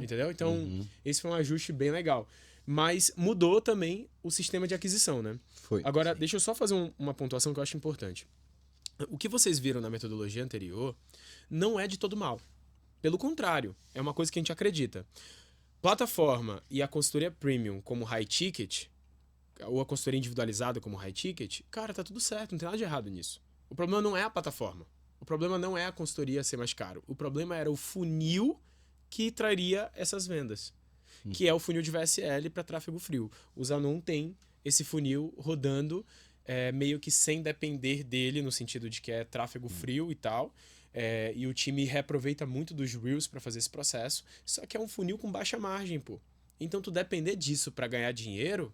Entendeu? Então, esse foi um ajuste bem legal. Mas mudou também o sistema de aquisição, né? Foi. Agora, deixa eu só fazer uma pontuação que eu acho importante. O que vocês viram na metodologia anterior não é de todo mal. Pelo contrário, é uma coisa que a gente acredita. Plataforma e a consultoria premium como high ticket, ou a consultoria individualizada como high ticket, cara, tá tudo certo, não tem nada de errado nisso. O problema não é a plataforma. O problema não é a consultoria ser mais caro. O problema era o funil que traria essas vendas, que é o funil de VSL para tráfego frio. O Zanon tem esse funil rodando meio que sem depender dele, no sentido de que é tráfego frio e tal. E o time reaproveita muito dos Reels para fazer esse processo. Só que é um funil com baixa margem, pô. Então, tu depender disso para ganhar dinheiro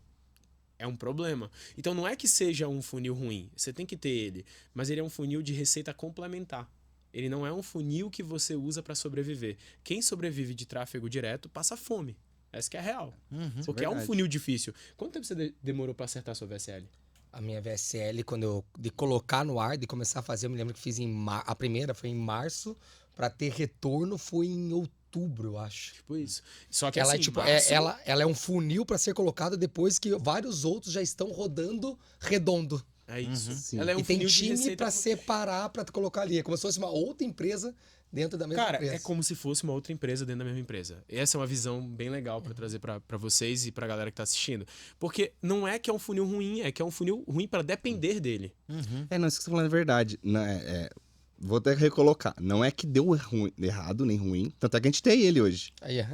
é um problema. Então, não é que seja um funil ruim. Você tem que ter ele. Mas ele é um funil de receita complementar. Ele não é um funil que você usa para sobreviver. Quem sobrevive de tráfego direto passa fome. Essa que é a real. Porque é um funil difícil. Quanto tempo você demorou para acertar a sua VSL? A minha VSL, quando eu de colocar no ar, de começar a fazer, eu me lembro que fiz a primeira foi em março, pra ter retorno foi em outubro, eu acho. Tipo isso. Só que Ela assim, é tipo, março- ela é um funil pra ser colocado depois que vários outros já estão rodando redondo. É isso. Sim. Ela é um E tem funil de time receita. pra separar, pra colocar ali. É como se fosse uma outra empresa dentro da mesma Cara, empresa. é como se fosse uma outra empresa dentro da mesma empresa. Essa é uma visão bem legal pra trazer pra vocês e pra galera que tá assistindo. Porque não é que é um funil ruim, é que é um funil ruim pra depender dele. Não, isso que você tá falando é verdade. vou até recolocar. Não é que deu errado nem ruim, tanto é que a gente tem ele hoje. Aí, ó.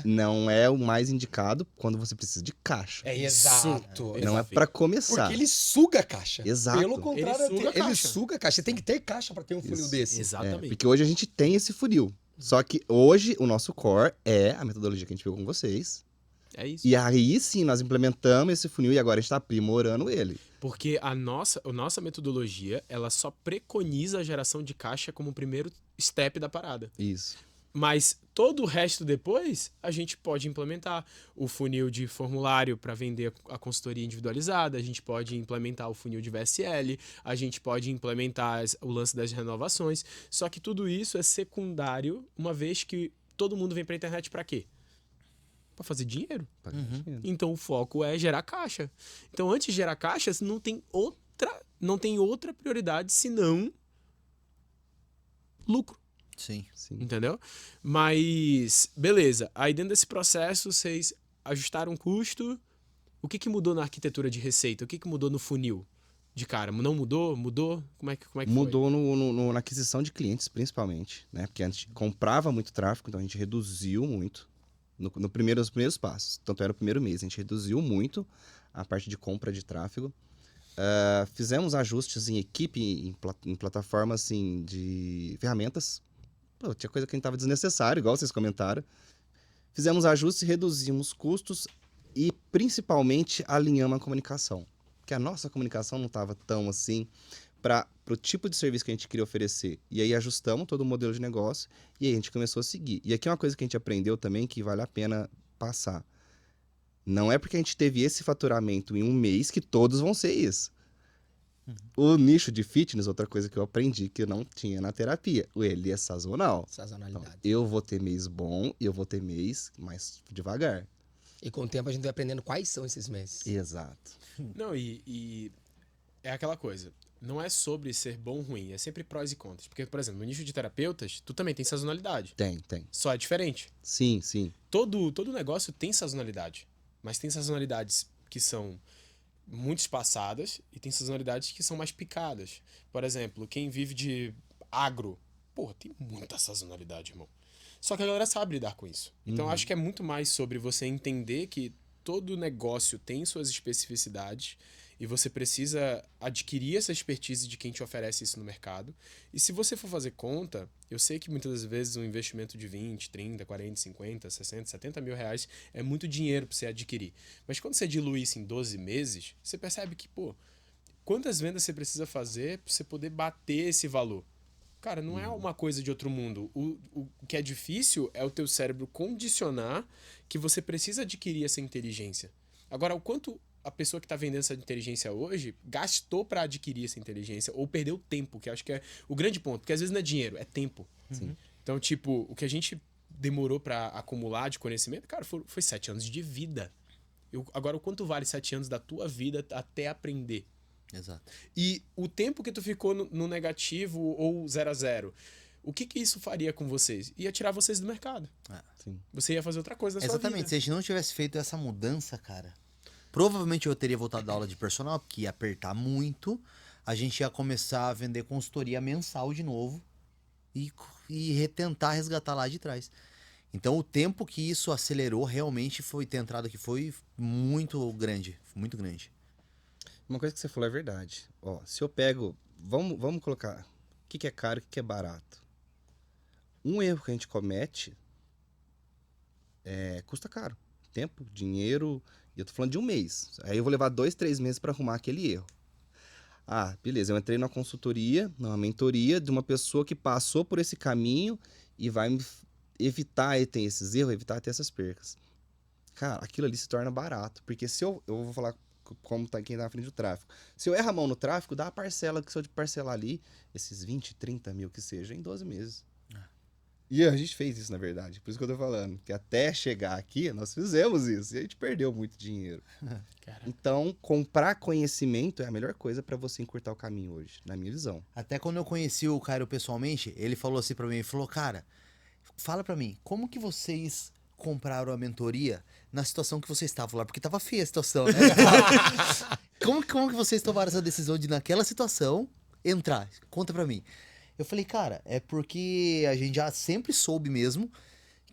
Não é o mais indicado quando você precisa de caixa. É exato. Não é pra começar. Porque ele suga a caixa. Exato. Pelo contrário, Ele suga a ele caixa. suga a caixa. Você tem que ter caixa pra ter um funil Isso. desse. Exatamente. Porque hoje a gente tem esse funil. Só que hoje o nosso core é a metodologia que a gente viu com vocês. É isso. E aí sim nós implementamos esse funil e agora a gente tá aprimorando ele. Porque a nossa metodologia, ela só preconiza a geração de caixa como o primeiro step da parada. Isso. Mas todo o resto depois, a gente pode implementar o funil de formulário para vender a consultoria individualizada, a gente pode implementar o funil de VSL, a gente pode implementar o lance das renovações. Só que tudo isso é secundário, uma vez que todo mundo vem para a internet para quê? Para fazer dinheiro. Então o foco é gerar caixa. Então antes de gerar caixa, não tem outra prioridade senão lucro. Sim. Sim. Entendeu? Mas, beleza. Aí dentro desse processo, vocês ajustaram o custo. O que mudou na arquitetura de receita? O que mudou no funil? De cara, não mudou? Mudou? Como é que foi? Mudou na aquisição de clientes, principalmente, né? Porque a gente comprava muito tráfego, então a gente reduziu muito nos primeiros passos. Tanto era o primeiro mês, a gente reduziu muito a parte de compra de tráfego. Fizemos ajustes em equipe, em plataforma, assim, de ferramentas. Pô, tinha coisa que a gente tava desnecessário, igual vocês comentaram. Fizemos ajustes, reduzimos custos e, principalmente, alinhamos a comunicação. Porque a nossa comunicação não estava tão assim para o tipo de serviço que a gente queria oferecer. E aí ajustamos todo o modelo de negócio e aí a gente começou a seguir. E aqui é uma coisa que a gente aprendeu também que vale a pena passar. Não é porque a gente teve esse faturamento em um mês que todos vão ser isso. O nicho de fitness, outra coisa que eu aprendi que eu não tinha na terapia, ele é sazonal. Então, Sazonalidade. eu vou ter mês bom e eu vou ter mês mais devagar. E com o tempo a gente vai aprendendo quais são esses meses. Exato. Não, e é aquela coisa. Não é sobre ser bom ou ruim, é sempre prós e contras. Porque, por exemplo, no nicho de terapeutas, tu também tem sazonalidade. Tem. Só é diferente. Sim. Todo negócio tem sazonalidade. Mas tem sazonalidades que são muito espaçadas e tem sazonalidades que são mais picadas. Por exemplo, quem vive de agro, porra, tem muita sazonalidade, irmão. Só que a galera sabe lidar com isso. Então, acho que é muito mais sobre você entender que todo negócio tem suas especificidades e você precisa adquirir essa expertise de quem te oferece isso no mercado. E se você for fazer conta, eu sei que muitas das vezes um investimento de 20, 30, 40, 50, 60, 70 mil reais é muito dinheiro para você adquirir. Mas quando você dilui isso em 12 meses, você percebe que, pô, quantas vendas você precisa fazer para você poder bater esse valor? Cara, não é uma coisa de outro mundo. O que é difícil é o teu cérebro condicionar que você precisa adquirir essa inteligência. Agora, o quanto a pessoa que está vendendo essa inteligência hoje gastou para adquirir essa inteligência ou perdeu tempo, que eu acho que é o grande ponto. Porque às vezes não é dinheiro, é tempo. Sim. Então, tipo, o que a gente demorou para acumular de conhecimento, cara, foi 7 anos de vida. Agora, o quanto vale 7 anos da tua vida até aprender? Exato. E o tempo que tu ficou no negativo ou 0 a 0, o que isso faria com vocês? Ia tirar vocês do mercado. Sim. Você ia fazer outra coisa na sua vida. Exatamente. Se a gente não tivesse feito essa mudança, cara, provavelmente eu teria voltado da aula de personal, porque ia apertar muito. A gente ia começar a vender consultoria mensal de novo e tentar resgatar lá de trás. Então o tempo que isso acelerou realmente foi ter entrado aqui foi muito grande. Muito grande. Uma coisa que você falou é verdade. Ó, se eu pego... Vamos colocar... O que é caro e o que é barato? Um erro que a gente comete custa caro. Tempo, dinheiro... E eu tô falando de um mês. Aí eu vou levar 2, 3 meses para arrumar aquele erro. Ah, beleza. Eu entrei numa consultoria, numa mentoria de uma pessoa que passou por esse caminho e vai me evitar ter esses erros, evitar ter essas percas. Cara, aquilo ali se torna barato. Porque se eu vou falar como quem tá na frente do tráfico. Se eu erro a mão no tráfico, dá a parcela que se eu parcelar ali, esses 20, 30 mil que seja, em 12 meses. E a gente fez isso, na verdade. Por isso que eu tô falando. Que até chegar aqui, nós fizemos isso. E a gente perdeu muito dinheiro. Caraca. Então, comprar conhecimento é a melhor coisa pra você encurtar o caminho hoje, na minha visão. Até quando eu conheci o Cairo pessoalmente, ele falou assim pra mim, ele falou, cara, fala pra mim, como que vocês compraram a mentoria na situação que vocês estavam lá? Porque tava feia a situação, né? como que vocês tomaram essa decisão de, naquela situação, entrar? Conta pra mim. Eu falei, cara, é porque a gente já sempre soube mesmo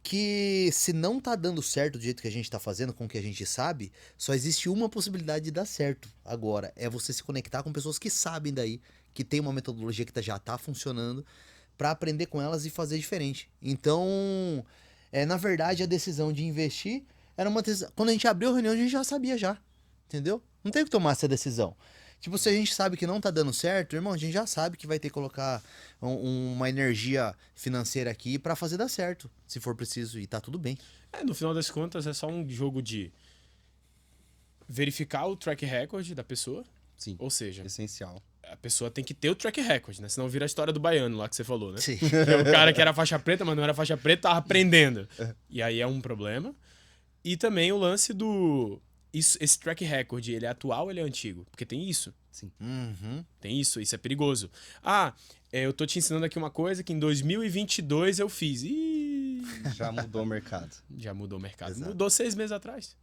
que se não tá dando certo do jeito que a gente tá fazendo, com o que a gente sabe, só existe uma possibilidade de dar certo. Agora, é você se conectar com pessoas que sabem daí, que tem uma metodologia que já tá funcionando, pra aprender com elas e fazer diferente. Então, na verdade, a decisão de investir era uma decisão. Quando a gente abriu a reunião, a gente já sabia já. Entendeu? Não tem que tomar essa decisão. Tipo, se a gente sabe que não tá dando certo, irmão, a gente já sabe que vai ter que colocar uma energia financeira aqui pra fazer dar certo, se for preciso, e tá tudo bem. No final das contas, é só um jogo de verificar o track record da pessoa. Sim. Ou seja, Essencial. a pessoa tem que ter o track record, né? Senão vira a história do baiano lá que você falou, né? Sim. Que é o cara que era faixa preta, mas não era faixa preta, tava aprendendo. E aí é um problema. E também o lance do... esse track record, ele é atual ou ele é antigo? Porque tem isso. Uhum. Tem isso é perigoso. Eu tô te ensinando aqui uma coisa que em 2022 eu fiz. Ih, Já mudou o mercado. já mudou o mercado. Exato. Mudou 6 meses atrás.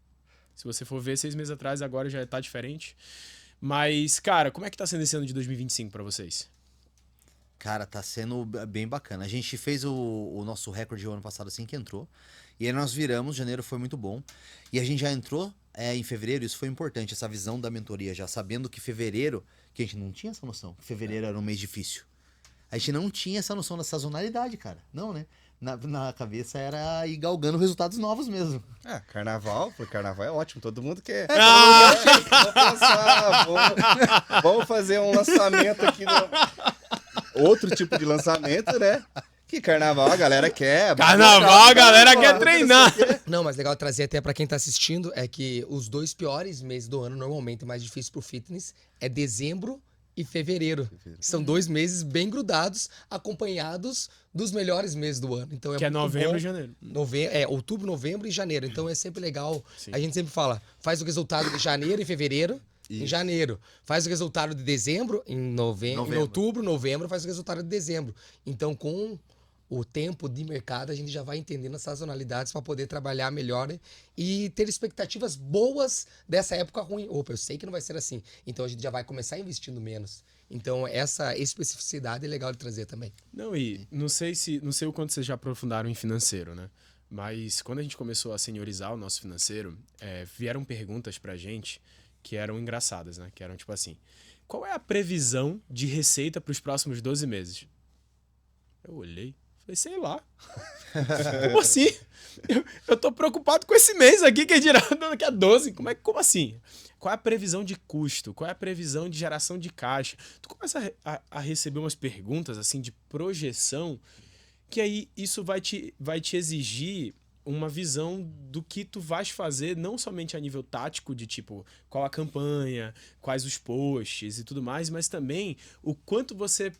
Se você for ver 6 meses atrás, agora já tá diferente. Mas, cara, como é que tá sendo esse ano de 2025 pra vocês? Cara, tá sendo bem bacana. A gente fez o nosso recorde o ano passado assim que entrou. E aí nós viramos, janeiro foi muito bom. E a gente já entrou em fevereiro, isso foi importante, essa visão da mentoria, já sabendo que fevereiro, que a gente não tinha essa noção, que fevereiro era um mês difícil. A gente não tinha essa noção da sazonalidade, cara. Não, né? Na cabeça era ir galgando resultados novos mesmo. Carnaval é ótimo, todo mundo quer. Ah! Vamos pensar, vamos fazer um lançamento aqui, outro tipo de lançamento, né? Que carnaval a galera quer. Carnaval a galera quer treinar. Não, mas legal trazer até pra quem tá assistindo é que os 2 piores meses do ano, normalmente mais difícil pro fitness, é dezembro e fevereiro. Que são 2 meses bem grudados, acompanhados dos melhores meses do ano. Então Que é muito novembro bom. e janeiro. Outubro, novembro e janeiro. Então é sempre legal. Sim. A gente sempre fala, faz o resultado de janeiro e fevereiro. Em Isso. janeiro, faz o resultado de dezembro, em outubro, novembro, faz o resultado de dezembro. Então, com o tempo de mercado, a gente já vai entendendo as sazonalidades para poder trabalhar melhor, né? E ter expectativas boas dessa época ruim. Opa, eu sei que não vai ser assim. Então a gente já vai começar investindo menos. Então essa especificidade é legal de trazer também. Não, e não sei o quanto vocês já aprofundaram em financeiro, né? Mas quando a gente começou a seniorizar o nosso financeiro, vieram perguntas pra gente que eram engraçadas, né? Que eram tipo assim, qual é a previsão de receita para os próximos 12 meses? Eu olhei, falei, sei lá. Como assim? Eu tô preocupado com esse mês aqui, que é dirá daqui a 12. Como assim? Qual é a previsão de custo? Qual é a previsão de geração de caixa? Tu começa a receber umas perguntas assim de projeção, que aí isso vai te exigir uma visão do que tu vais fazer, não somente a nível tático, de tipo, qual a campanha, quais os posts e tudo mais, mas também o quanto você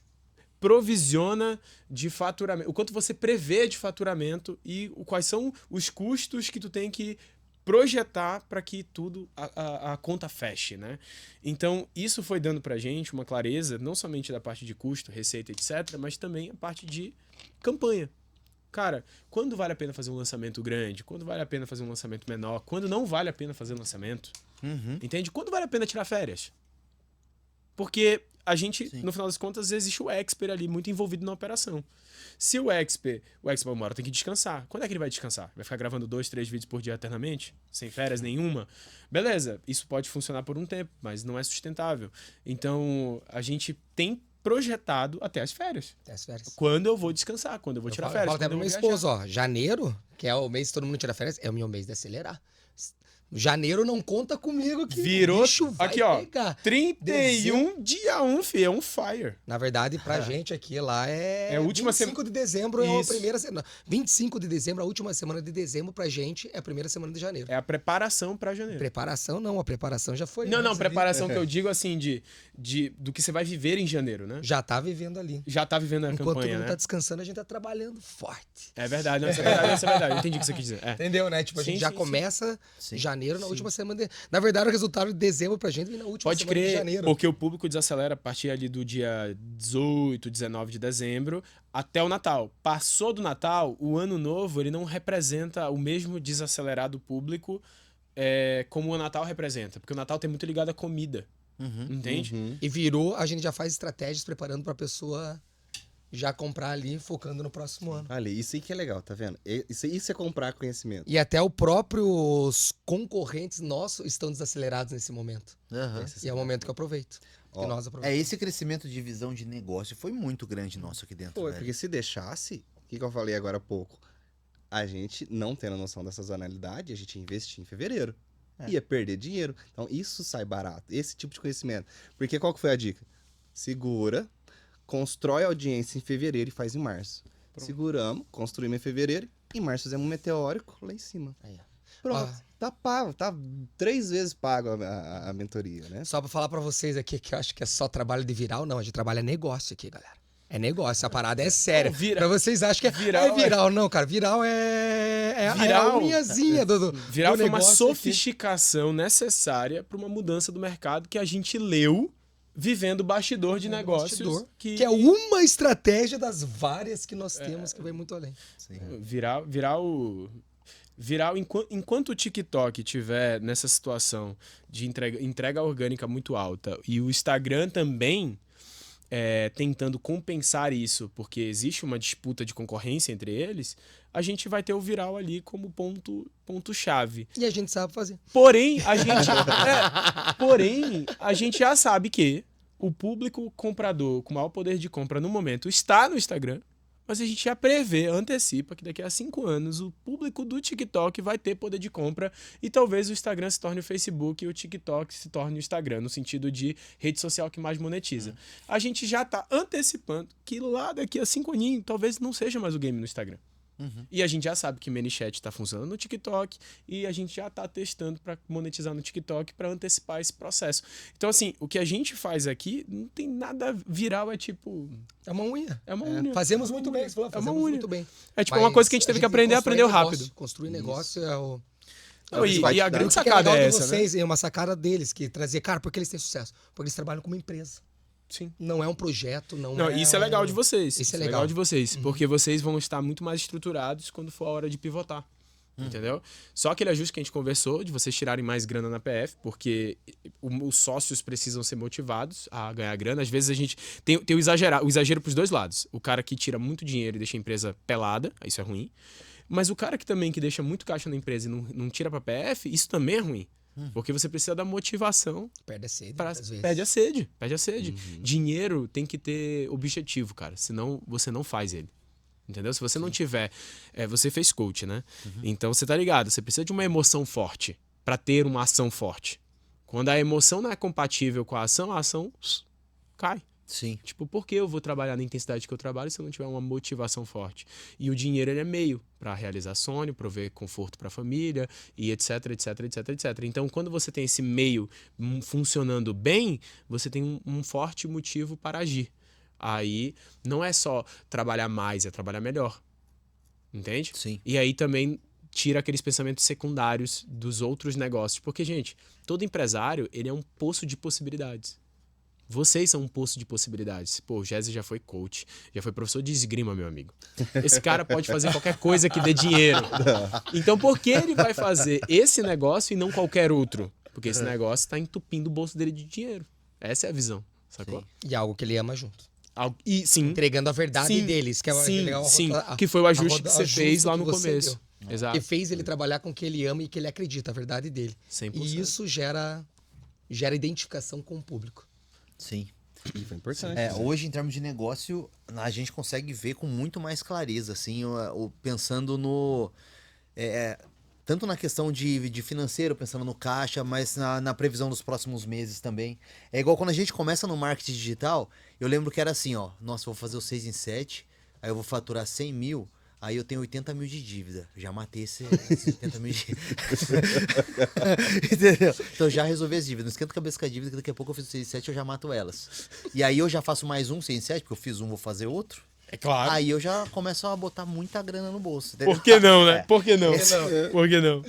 provisiona de faturamento, o quanto você prevê de faturamento e quais são os custos que tu tem que projetar para que tudo, a conta feche, né? Então, isso foi dando pra gente uma clareza, não somente da parte de custo, receita, etc., mas também a parte de campanha. Cara, quando vale a pena fazer um lançamento grande? Quando vale a pena fazer um lançamento menor? Quando não vale a pena fazer um lançamento? Uhum. Entende? Quando vale a pena tirar férias? Porque a gente, Sim. no final das contas, existe o expert ali muito envolvido na operação. Se o expert uma hora tem que descansar. Quando é que ele vai descansar? Vai ficar gravando 2, 3 vídeos por dia eternamente? Sem férias nenhuma? Beleza, isso pode funcionar por um tempo, mas não é sustentável. Então, a gente tem projetado até as férias. Até as férias. Quando eu vou descansar, quando eu vou tirar Eu férias. falo até quando pra eu minha vou viajar. esposa, ó, janeiro, que é o mês que todo mundo tira férias, é o meu mês de acelerar. Janeiro não conta comigo que Virou, o bicho vai aqui ó, pegar. 31, dia 1, filho, é um fire. Na verdade, pra gente aqui lá É a última 25 de dezembro é a Isso. primeira semana. 25 de dezembro, a última semana de dezembro pra gente é a primeira semana de janeiro. É a preparação pra janeiro. Preparação não, a preparação já foi. Não, antes ali. preparação que eu digo assim, do que você vai viver em janeiro, né? Já tá vivendo ali. Já tá vivendo a Enquanto todo campanha, mundo né? tá descansando, a gente tá trabalhando forte. É verdade, não, isso é verdade, isso é verdade. Eu entendi o que você quis dizer. É. Entendeu, né? Tipo, a Sim, gente já sim, começa Sim. janeiro na última semana de... Na verdade, o resultado de dezembro pra gente vem na última Pode semana de crer, janeiro. porque o público desacelera a partir ali do dia 18, 19 de dezembro até o Natal. Passou do Natal, o Ano Novo, ele não representa o mesmo desacelerado público como o Natal representa. Porque o Natal tem muito ligado à comida, Uhum. entende? Uhum. E virou, a gente já faz estratégias preparando pra pessoa já comprar ali, focando no próximo ano. Ali, isso aí que é legal, tá vendo? Isso é comprar conhecimento. E até os próprios concorrentes nossos estão desacelerados nesse momento. Aham. E é o momento que eu aproveito. Ó, que nós aproveitamos. Esse crescimento de visão de negócio foi muito grande nosso aqui dentro, Foi, velho. porque se deixasse, o que eu falei agora há pouco? A gente, não tendo noção da sazonalidade, a gente ia investir em fevereiro. Ia perder dinheiro. Então, isso sai barato. Esse tipo de conhecimento. Porque qual que foi a dica? Segura, constrói a audiência em fevereiro e faz em março. Seguramos, construímos em fevereiro. Em março fizemos um meteórico lá em cima. Aí, ó. Pronto. Ah. Tá pago. Tá 3 vezes pago a mentoria, né? Só pra falar pra vocês aqui que eu acho que é só trabalho de viral, não. A gente trabalha negócio aqui, galera. É negócio, a parada é séria. Vira- Pra vocês acham que Viral é viral. Não, cara, viral é a Viral- unhazinha do Viral do foi uma negócio aqui. sofisticação necessária para uma mudança do mercado que a gente leu vivendo bastidor de negócios. Bastidor, que é uma estratégia das várias que nós temos que vai muito além. Sim. Viral, enquanto o TikTok tiver nessa situação de entrega orgânica muito alta e o Instagram também tentando compensar isso, porque existe uma disputa de concorrência entre eles, a gente vai ter o viral ali como ponto-chave. E a gente sabe fazer. Porém, a gente já sabe que o público comprador com maior poder de compra no momento está no Instagram, mas a gente já antecipa que daqui a 5 anos o público do TikTok vai ter poder de compra e talvez o Instagram se torne o Facebook e o TikTok se torne o Instagram, no sentido de rede social que mais monetiza. A gente já está antecipando que lá daqui a 5 aninhos talvez não seja mais o game no Instagram. E a gente já sabe que ManyChat está funcionando no TikTok e a gente já está testando para monetizar no TikTok para antecipar esse processo. Então, assim, o que a gente faz aqui não tem nada viral, é tipo... É uma unha. É uma unha. Fazemos muito bem, uma fazemos unha. muito bem. É tipo Mas uma coisa que a gente teve que aprender, constrói aprendeu negócio, rápido. Construir negócio é o... Não, e vai te a dar. grande O que é sacada legal é de essa, né? vocês, é uma sacada deles, que trazia... Cara, por que eles têm sucesso? Porque eles trabalham como empresa. Sim. Não é um projeto, Não, isso é legal de vocês. Isso é legal legal. de vocês, porque vocês vão estar muito mais estruturados quando for a hora de pivotar. Entendeu? Só aquele ajuste que a gente conversou, de vocês tirarem mais grana na PF, porque os sócios precisam ser motivados a ganhar grana. Às vezes a gente tem o exagero pros dois lados. O cara que tira muito dinheiro e deixa a empresa pelada, isso é ruim. Mas o cara que deixa muito caixa na empresa e não tira pra PF, isso também é ruim. Porque você precisa da motivação. Perde a sede, Pra, às vezes. perde a sede. Dinheiro tem que ter objetivo, cara. Senão você não faz ele. Entendeu? Se você não tiver... você fez coach, né? Então você tá ligado. Você precisa de uma emoção forte pra ter uma ação forte. Quando a emoção não é compatível com a ação cai. Sim. Tipo, por que eu vou trabalhar na intensidade que eu trabalho se eu não tiver uma motivação forte? E o dinheiro, ele é meio para realizar sonho, prover conforto para a família e etc, etc, etc, etc. Então, quando você tem esse meio funcionando bem, você tem um forte motivo para agir. Aí, não é só trabalhar mais, é trabalhar melhor. Entende? Sim. E aí também tira aqueles pensamentos secundários dos outros negócios. Porque, gente, todo empresário, ele é um poço de possibilidades. Vocês são um poço de possibilidades. Pô, o Jesse já foi coach, já foi professor de esgrima, meu amigo. Esse cara pode fazer qualquer coisa que dê dinheiro. Então, por que ele vai fazer esse negócio e não qualquer outro? Porque esse negócio está entupindo o bolso dele de dinheiro. Essa é a visão, sacou? E algo que ele ama junto. E sim, Entregando a verdade sim, deles. Que é sim, legal, sim, que foi o ajuste que você ajuste fez lá que no você começo. deu. Exato. Que fez ele trabalhar com o que ele ama e que ele acredita, a verdade dele. 100%. E isso gera identificação com o público. Sim. E foi importante. Hoje, em termos de negócio, a gente consegue ver com muito mais clareza, assim, pensando no... tanto na questão de financeiro, pensando no caixa, mas na previsão dos próximos meses também. É igual quando a gente começa no marketing digital, eu lembro que era assim, ó, nossa, eu vou fazer o 6 em 7, aí eu vou faturar 100 mil, aí eu tenho 80 mil de dívida. Já matei esses 80 mil de entendeu? Então já resolvi as dívidas. Não esquenta a cabeça com a dívida, que daqui a pouco eu fiz o 6 em 7 eu já mato elas. E aí eu já faço mais um 6 em 7, porque eu fiz um, vou fazer outro. É claro. Aí eu já começo a botar muita grana no bolso. Entendeu? Por que não, né? Por que não? Por que não?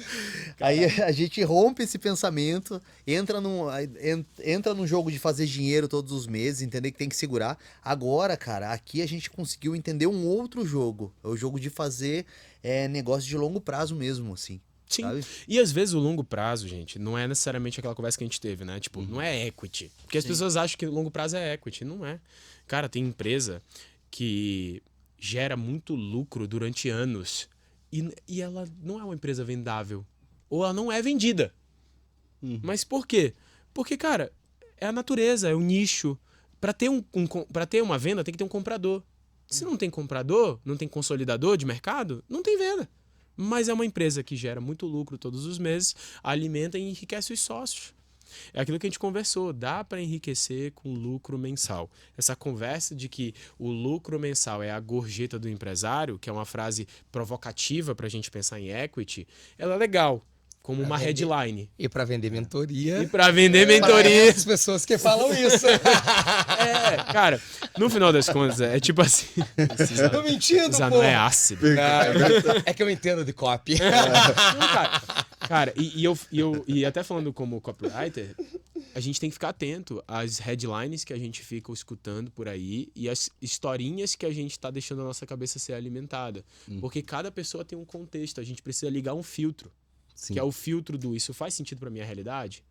Aí a gente rompe esse pensamento, entra num jogo de fazer dinheiro todos os meses, entender que tem que segurar. Agora, cara, aqui a gente conseguiu entender um outro jogo. É o jogo de fazer negócio de longo prazo mesmo, assim. Sim. Sabe? E às vezes o longo prazo, gente, não é necessariamente aquela conversa que a gente teve, né? Tipo, não é equity. Porque as pessoas acham que longo prazo é equity. Não é. Cara, tem empresa que gera muito lucro durante anos e ela não é uma empresa vendável. Ou ela não é vendida. Mas por quê? Porque, cara, é a natureza, é o nicho. Para ter uma venda, tem que ter um comprador. Se não tem comprador, não tem consolidador de mercado, não tem venda. Mas é uma empresa que gera muito lucro todos os meses, alimenta e enriquece os sócios. É aquilo que a gente conversou, dá para enriquecer com lucro mensal. Essa conversa de que o lucro mensal é a gorjeta do empresário, que é uma frase provocativa para a gente pensar em equity, ela é legal, como uma headline. E para vender mentoria. E para vender mentoria. As pessoas que falam isso. Cara, no final das contas, é tipo assim... Tô mentindo, pô. Não é ácido. É que eu entendo de copy. Cara, e até falando como copywriter, a gente tem que ficar atento às headlines que a gente fica escutando por aí e às historinhas que a gente tá deixando a nossa cabeça ser alimentada. Porque cada pessoa tem um contexto, a gente precisa ligar um filtro. Sim. Que é o filtro do isso faz sentido pra minha realidade?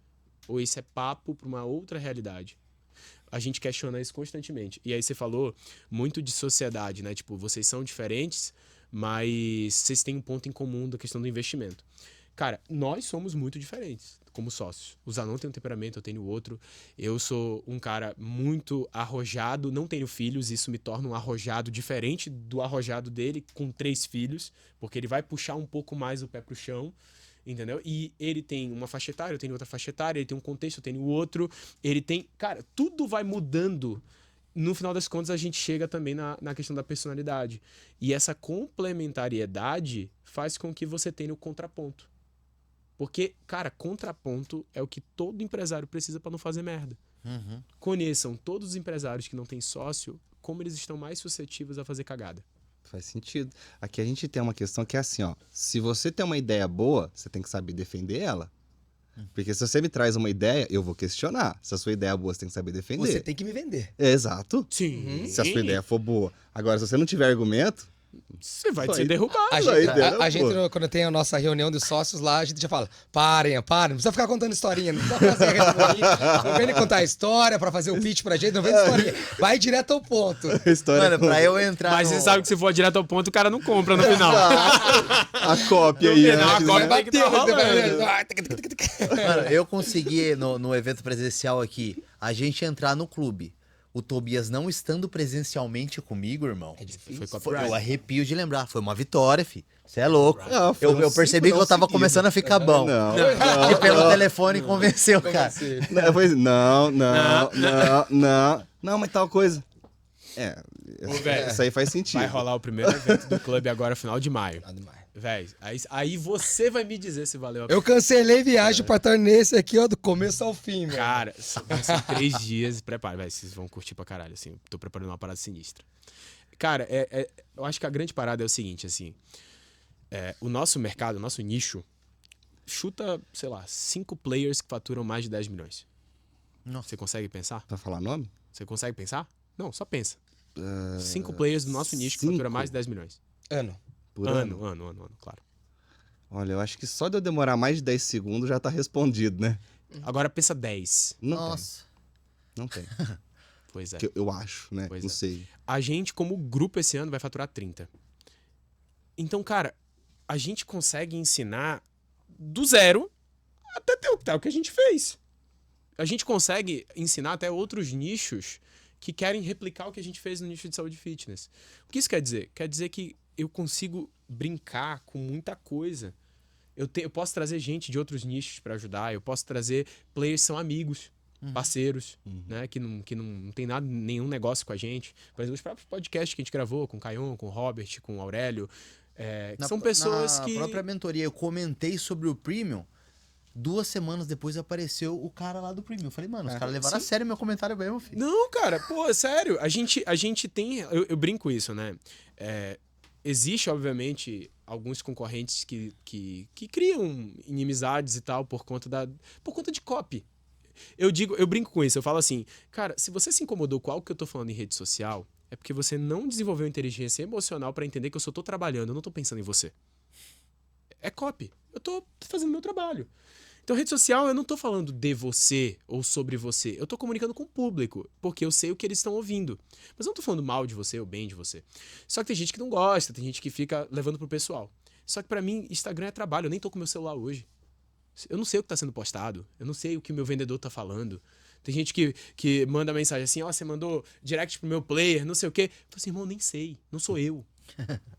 Ou isso é papo pra uma outra realidade? A gente questiona isso constantemente. E aí você falou muito de sociedade, né? Tipo, vocês são diferentes, mas vocês têm um ponto em comum da questão do investimento. Cara, nós somos muito diferentes como sócios. O Zanon tem um temperamento, eu tenho outro. Eu sou um cara muito arrojado, não tenho filhos, isso me torna um arrojado diferente do arrojado dele com 3 filhos, porque ele vai puxar um pouco mais o pé pro chão. Entendeu? E ele tem uma faixa etária, eu tenho outra faixa etária, ele tem um contexto, eu tenho outro. Ele tem... Cara, tudo vai mudando. No final das contas, a gente chega também na questão da personalidade. E essa complementariedade faz com que você tenha o contraponto. Porque, cara, contraponto é o que todo empresário precisa para não fazer merda. Conheçam todos os empresários que não têm sócio, como eles estão mais suscetíveis a fazer cagada. Faz sentido. Aqui a gente tem uma questão que é assim, ó. Se você tem uma ideia boa, você tem que saber defender ela. Porque se você me traz uma ideia, eu vou questionar. Se a sua ideia é boa, você tem que saber defender. Você tem que me vender. Exato. Sim. Se a sua ideia for boa. Agora, se você não tiver argumento... Você vai Só ser aí- derrubado. A gente, quando tem a nossa reunião de sócios lá, a gente já fala, parem, não precisa ficar contando historinha, não precisa fazer reunião, não vem contar história pra fazer o pitch pra gente, não vem historinha, vai direto ao ponto. História Mano, pra eu entrar Mas no... você sabe que se for direto ao ponto, o cara não compra no final. a cópia aí, Não, né? a cópia Vai tem que tá rolando. Mano, eu consegui, no evento presencial aqui, a gente entrar no clube. O Tobias não estando presencialmente comigo, irmão. É difícil. Foi Eu copyright. arrepio de lembrar. Foi uma vitória, fi. Você é louco. Não, foi Eu um percebi que eu tava seguido. começando a ficar bom. Não, E pelo telefone convenceu, cara. Não, mas tal coisa. velho, Isso aí faz sentido. Vai rolar o primeiro evento do clube agora, final de maio. Nada demais. Véi, aí você vai me dizer se valeu a pena. Eu cancelei viagem pra estar nesse aqui, ó, do começo ao fim, velho. Cara, são 3 dias. Prepara, velho, vocês vão curtir pra caralho, assim. Tô preparando uma parada sinistra. Cara, eu acho que a grande parada é o seguinte, assim. O nosso mercado, o nosso nicho, chuta, sei lá, 5 players que faturam mais de 10 milhões. Nossa. Você consegue pensar? Pra falar nome? Você consegue pensar? Não, só pensa. 5 players do nosso nicho que faturam 5? mais de 10 milhões. Ano. Por Ano, claro. Olha, eu acho que só de eu demorar mais de 10 segundos já tá respondido, né? Agora pensa 10. Nossa. Não tem. Pois é. Que eu acho, né? Pois não é. sei. A gente, como grupo, esse ano vai faturar 30. Então, cara, a gente consegue ensinar do zero até ter o que a gente fez. A gente consegue ensinar até outros nichos que querem replicar o que a gente fez no nicho de saúde e fitness. O que isso quer dizer? Quer dizer que eu consigo brincar com muita coisa. Eu posso trazer gente de outros nichos para ajudar, eu posso trazer players que são amigos, parceiros, né, que não tem nenhum negócio com a gente. Por exemplo, os próprios podcasts que a gente gravou com o Caion, com o Robert, com o Aurélio, são pessoas que... Na própria mentoria, eu comentei sobre o Premium. 2 semanas depois apareceu o cara lá do Premium. Eu falei, mano, os caras levaram a sério meu comentário mesmo, filho. Não, cara, pô, sério. A gente tem... Eu brinco isso, né? Existe, obviamente, alguns concorrentes que criam inimizades e tal por conta de copy. Eu brinco com isso. Eu falo assim, cara, se você se incomodou com algo que eu tô falando em rede social, é porque você não desenvolveu inteligência emocional pra entender que eu só tô trabalhando, eu não tô pensando em você. É copy. Eu tô fazendo meu trabalho. Então, rede social, eu não tô falando de você ou sobre você. Eu tô comunicando com o público, porque eu sei o que eles estão ouvindo. Mas eu não tô falando mal de você ou bem de você. Só que tem gente que não gosta, tem gente que fica levando pro pessoal. Só que pra mim, Instagram é trabalho. Eu nem tô com meu celular hoje. Eu não sei o que tá sendo postado. Eu não sei o que o meu vendedor tá falando. Tem gente que manda mensagem assim, ó, você mandou direct pro meu player, não sei o quê. Eu falo assim, irmão, nem sei. Não sou eu.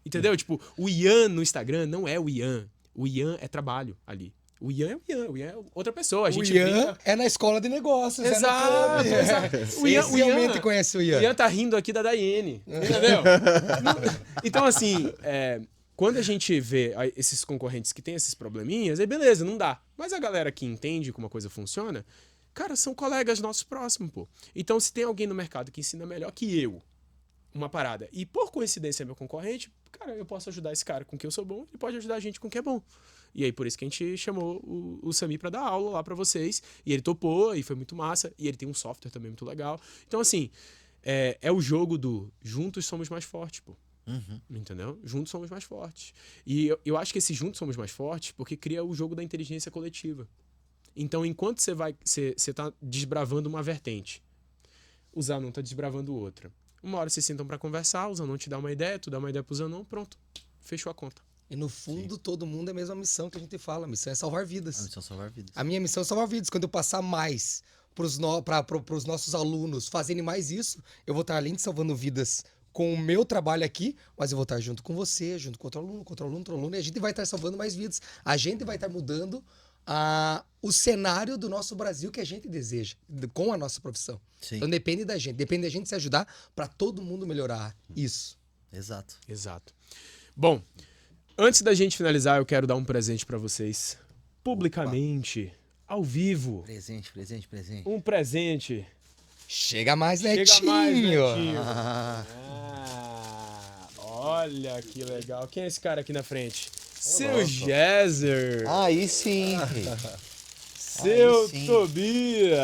Entendeu? Tipo, o Ian no Instagram não é o Ian. O Ian é trabalho ali. O Ian é o Ian. O Ian é outra pessoa. A O gente Ian brinca. é na escola de negócios. Exato, é no clube. exato. Esse realmente conhece o Ian. O Ian tá rindo aqui da Daiane. Entendeu? Então, assim, quando a gente vê esses concorrentes que têm esses probleminhas, aí beleza, não dá. Mas a galera que entende como a coisa funciona, cara, são colegas nossos próximos, pô. Então, se tem alguém no mercado que ensina melhor que eu uma parada, e por coincidência é meu concorrente, cara, eu posso ajudar esse cara com que eu sou bom, ele pode ajudar a gente com que é bom. E aí, por isso que a gente chamou o Sami pra dar aula lá pra vocês. E ele topou, e foi muito massa. E ele tem um software também muito legal. Então, assim, é o jogo do juntos somos mais fortes, pô. Uhum. Entendeu? Juntos somos mais fortes. E eu acho que esse juntos somos mais fortes porque cria o jogo da inteligência coletiva. Então, enquanto você tá desbravando uma vertente, o Zanon tá desbravando outra. Uma hora vocês sentam pra conversar, o Zanon te dá uma ideia, tu dá uma ideia pro Zanon, pronto. Fechou a conta. E no fundo, todo mundo é a mesma missão que a gente fala. A missão é salvar vidas. A missão é salvar vidas. A minha missão é salvar vidas. Quando eu passar mais pros nossos alunos fazerem mais isso, eu vou estar além de salvando vidas com o meu trabalho aqui, mas eu vou estar junto com você, junto com outro aluno, e a gente vai estar salvando mais vidas. A gente vai estar mudando o cenário do nosso Brasil que a gente deseja, com a nossa profissão. Sim. Então depende da gente se ajudar para todo mundo melhorar isso. Exato. Exato. Bom, antes da gente finalizar, eu quero dar um presente pra vocês. Publicamente, ao vivo. Presente. Um presente. Chega mais, Netinho! Chega mais, Netinho. Ah, Olha que legal. Quem é esse cara aqui na frente? Seu Jezer. aí sim. Seu aí sim. Tobias.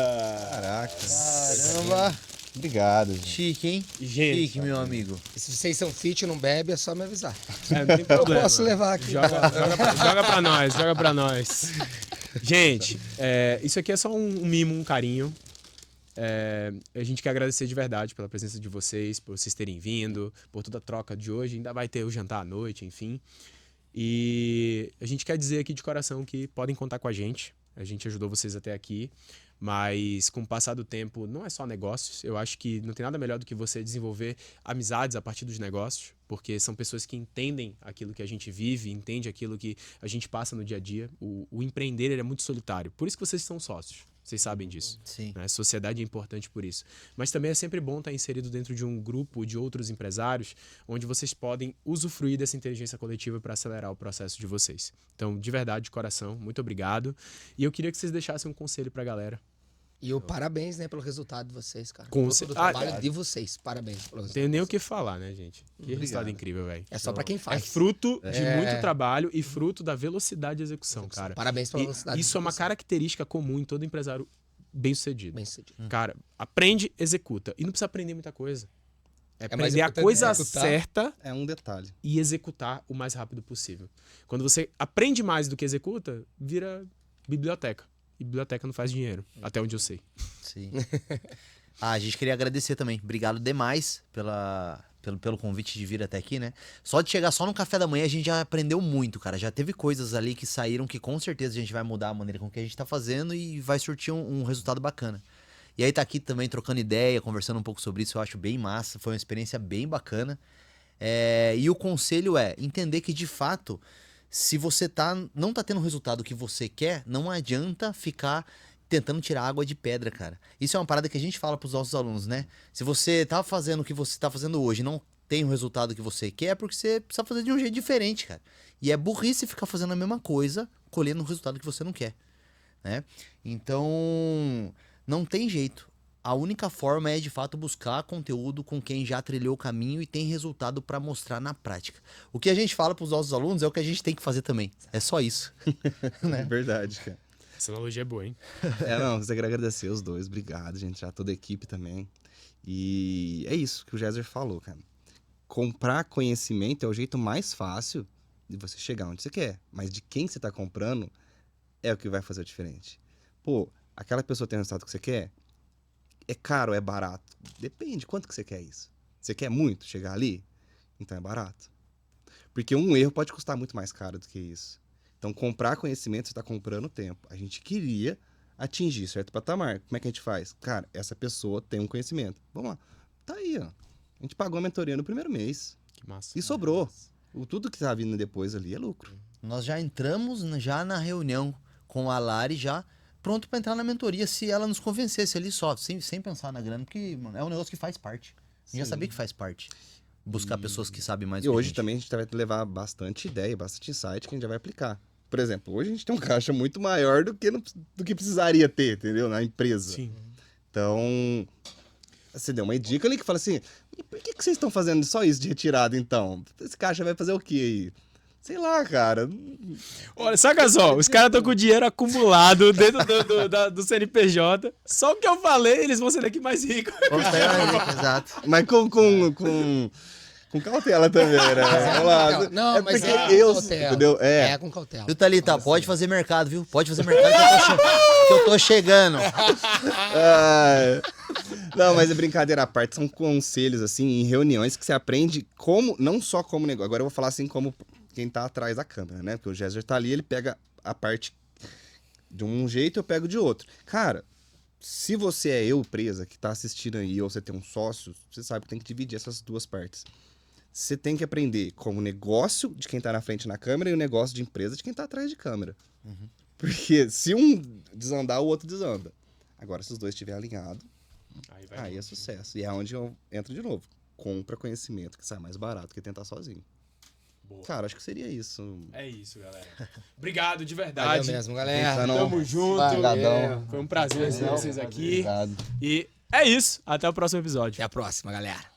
Caraca. Caramba. Obrigado, gente. Chique, hein? Gente, Chique, meu amigo. E se vocês são fit e não bebem, é só me avisar. não tem problema. Posso levar aqui. Joga pra nós. Gente, isso aqui é só um mimo, um carinho. A gente quer agradecer de verdade pela presença de vocês, por vocês terem vindo, por toda a troca de hoje. Ainda vai ter o jantar à noite, enfim. E a gente quer dizer aqui de coração que podem contar com a gente. A gente ajudou vocês até aqui. Mas com o passar do tempo, não é só negócios. Eu acho que não tem nada melhor do que você desenvolver amizades a partir dos negócios, porque são pessoas que entendem aquilo que a gente vive, entendem aquilo que a gente passa no dia a dia. O empreender ele é muito solitário. Por isso que vocês são sócios. Vocês sabem disso. Sim. Né? A sociedade é importante por isso. Mas também é sempre bom estar inserido dentro de um grupo de outros empresários, onde vocês podem usufruir dessa inteligência coletiva para acelerar o processo de vocês. Então, de verdade, de coração, muito obrigado. E eu queria que vocês deixassem um conselho para a galera. E eu parabéns, né, pelo resultado de vocês, cara. Com Pelo trabalho de vocês. Parabéns pelo Não resultado. tenho nem o que falar, né, gente? Que resultado incrível, velho. É só pra quem É faz. fruto de muito trabalho e fruto da velocidade de execução, cara. Parabéns pela E velocidade. isso é uma característica comum em todo empresário bem-sucedido. Bem sucedido. Cara, aprende, executa. E não precisa aprender muita coisa. É mais aprender a importante coisa executar. certa É um detalhe. e executar o mais rápido possível. Quando você aprende mais do que executa, vira biblioteca. E biblioteca não faz dinheiro, até onde eu sei. Sim. A gente queria agradecer também. Obrigado demais pelo convite de vir até aqui, né? Só de chegar só no café da manhã a gente já aprendeu muito, cara. Já teve coisas ali que saíram que com certeza a gente vai mudar a maneira com que a gente tá fazendo e vai surtir um resultado bacana. E aí tá aqui também trocando ideia, conversando um pouco sobre isso, eu acho bem massa. Foi uma experiência bem bacana. E o conselho é entender que, de fato, se você não tá tendo o resultado que você quer, não adianta ficar tentando tirar água de pedra, cara. Isso é uma parada que a gente fala pros nossos alunos, né? Se você tá fazendo o que você tá fazendo hoje e não tem o resultado que você quer, é porque você precisa fazer de um jeito diferente, cara. E é burrice ficar fazendo a mesma coisa, colhendo o resultado que você não quer, né? Então, não tem jeito. A única forma é, de fato, buscar conteúdo com quem já trilhou o caminho e tem resultado para mostrar na prática. O que a gente fala para os nossos alunos é o que a gente tem que fazer também. É só isso. É verdade, cara. Essa analogia é boa, hein? Não, eu quero agradecer os dois. Obrigado, gente. Já toda a equipe também. E é isso que o Jezer falou, cara. Comprar conhecimento é o jeito mais fácil de você chegar onde você quer. Mas de quem você tá comprando é o que vai fazer a diferença. Pô, aquela pessoa tem o resultado que você quer? É caro ou é barato? Depende, quanto que você quer isso? Você quer muito chegar ali? Então é barato. Porque um erro pode custar muito mais caro do que isso. Então comprar conhecimento, você está comprando tempo. A gente queria atingir certo patamar. Como é que a gente faz? Cara, essa pessoa tem um conhecimento. Vamos lá. Tá aí, ó. A gente pagou a mentoria no primeiro mês. Que massa. E sobrou. Tudo que tá vindo depois ali é lucro. Nós já entramos já na reunião com a Lari, já pronto pra entrar na mentoria, se ela nos convencesse ali só, sem pensar na grana, porque mano, é um negócio que faz parte. A gente já sabia que faz parte. Buscar pessoas que sabem mais E do que a hoje gente. também a gente vai levar bastante ideia, bastante insight que a gente já vai aplicar. Por exemplo, hoje a gente tem um caixa muito maior do que precisaria ter, entendeu? Na empresa. Sim. Então, você deu uma dica ali que fala assim, e por que vocês estão fazendo só isso de retirada, então? Esse caixa vai fazer o quê aí? Sei lá, cara. Olha, saca só, os caras estão com o dinheiro acumulado dentro do CNPJ. Só o que eu falei, eles vão ser daqui mais ricos. Exato. Mas com cautela também, né? Vamos lá. Não, mas porque é com eu, cautela. entendeu? É com cautela. Viu, Thalita? Pode fazer mercado, viu? Pode fazer mercado que eu tô chegando. Ah, não, mas é brincadeira à parte, são conselhos, assim, em reuniões que você aprende como, não só como negócio, agora eu vou falar assim como quem tá atrás da câmera, né? Porque o Géser tá ali, ele pega a parte de um jeito, eu pego de outro. Cara, se você é empresa que tá assistindo aí, ou você tem um sócio, você sabe que tem que dividir essas duas partes. Você tem que aprender como negócio de quem tá na frente na câmera e o negócio de empresa de quem tá atrás de câmera. Porque se um desandar, o outro desanda. Agora, se os dois estiverem alinhados, aí é sucesso. E é onde eu entro de novo. Compra conhecimento que sai mais barato que tentar sozinho. Boa. Cara, acho que seria isso. É isso, galera. Obrigado de verdade. Valeu mesmo, galera. Tamo junto. Obrigadão. Foi um prazer receber vocês aqui. Obrigado. E é isso. Até o próximo episódio. Até a próxima, galera.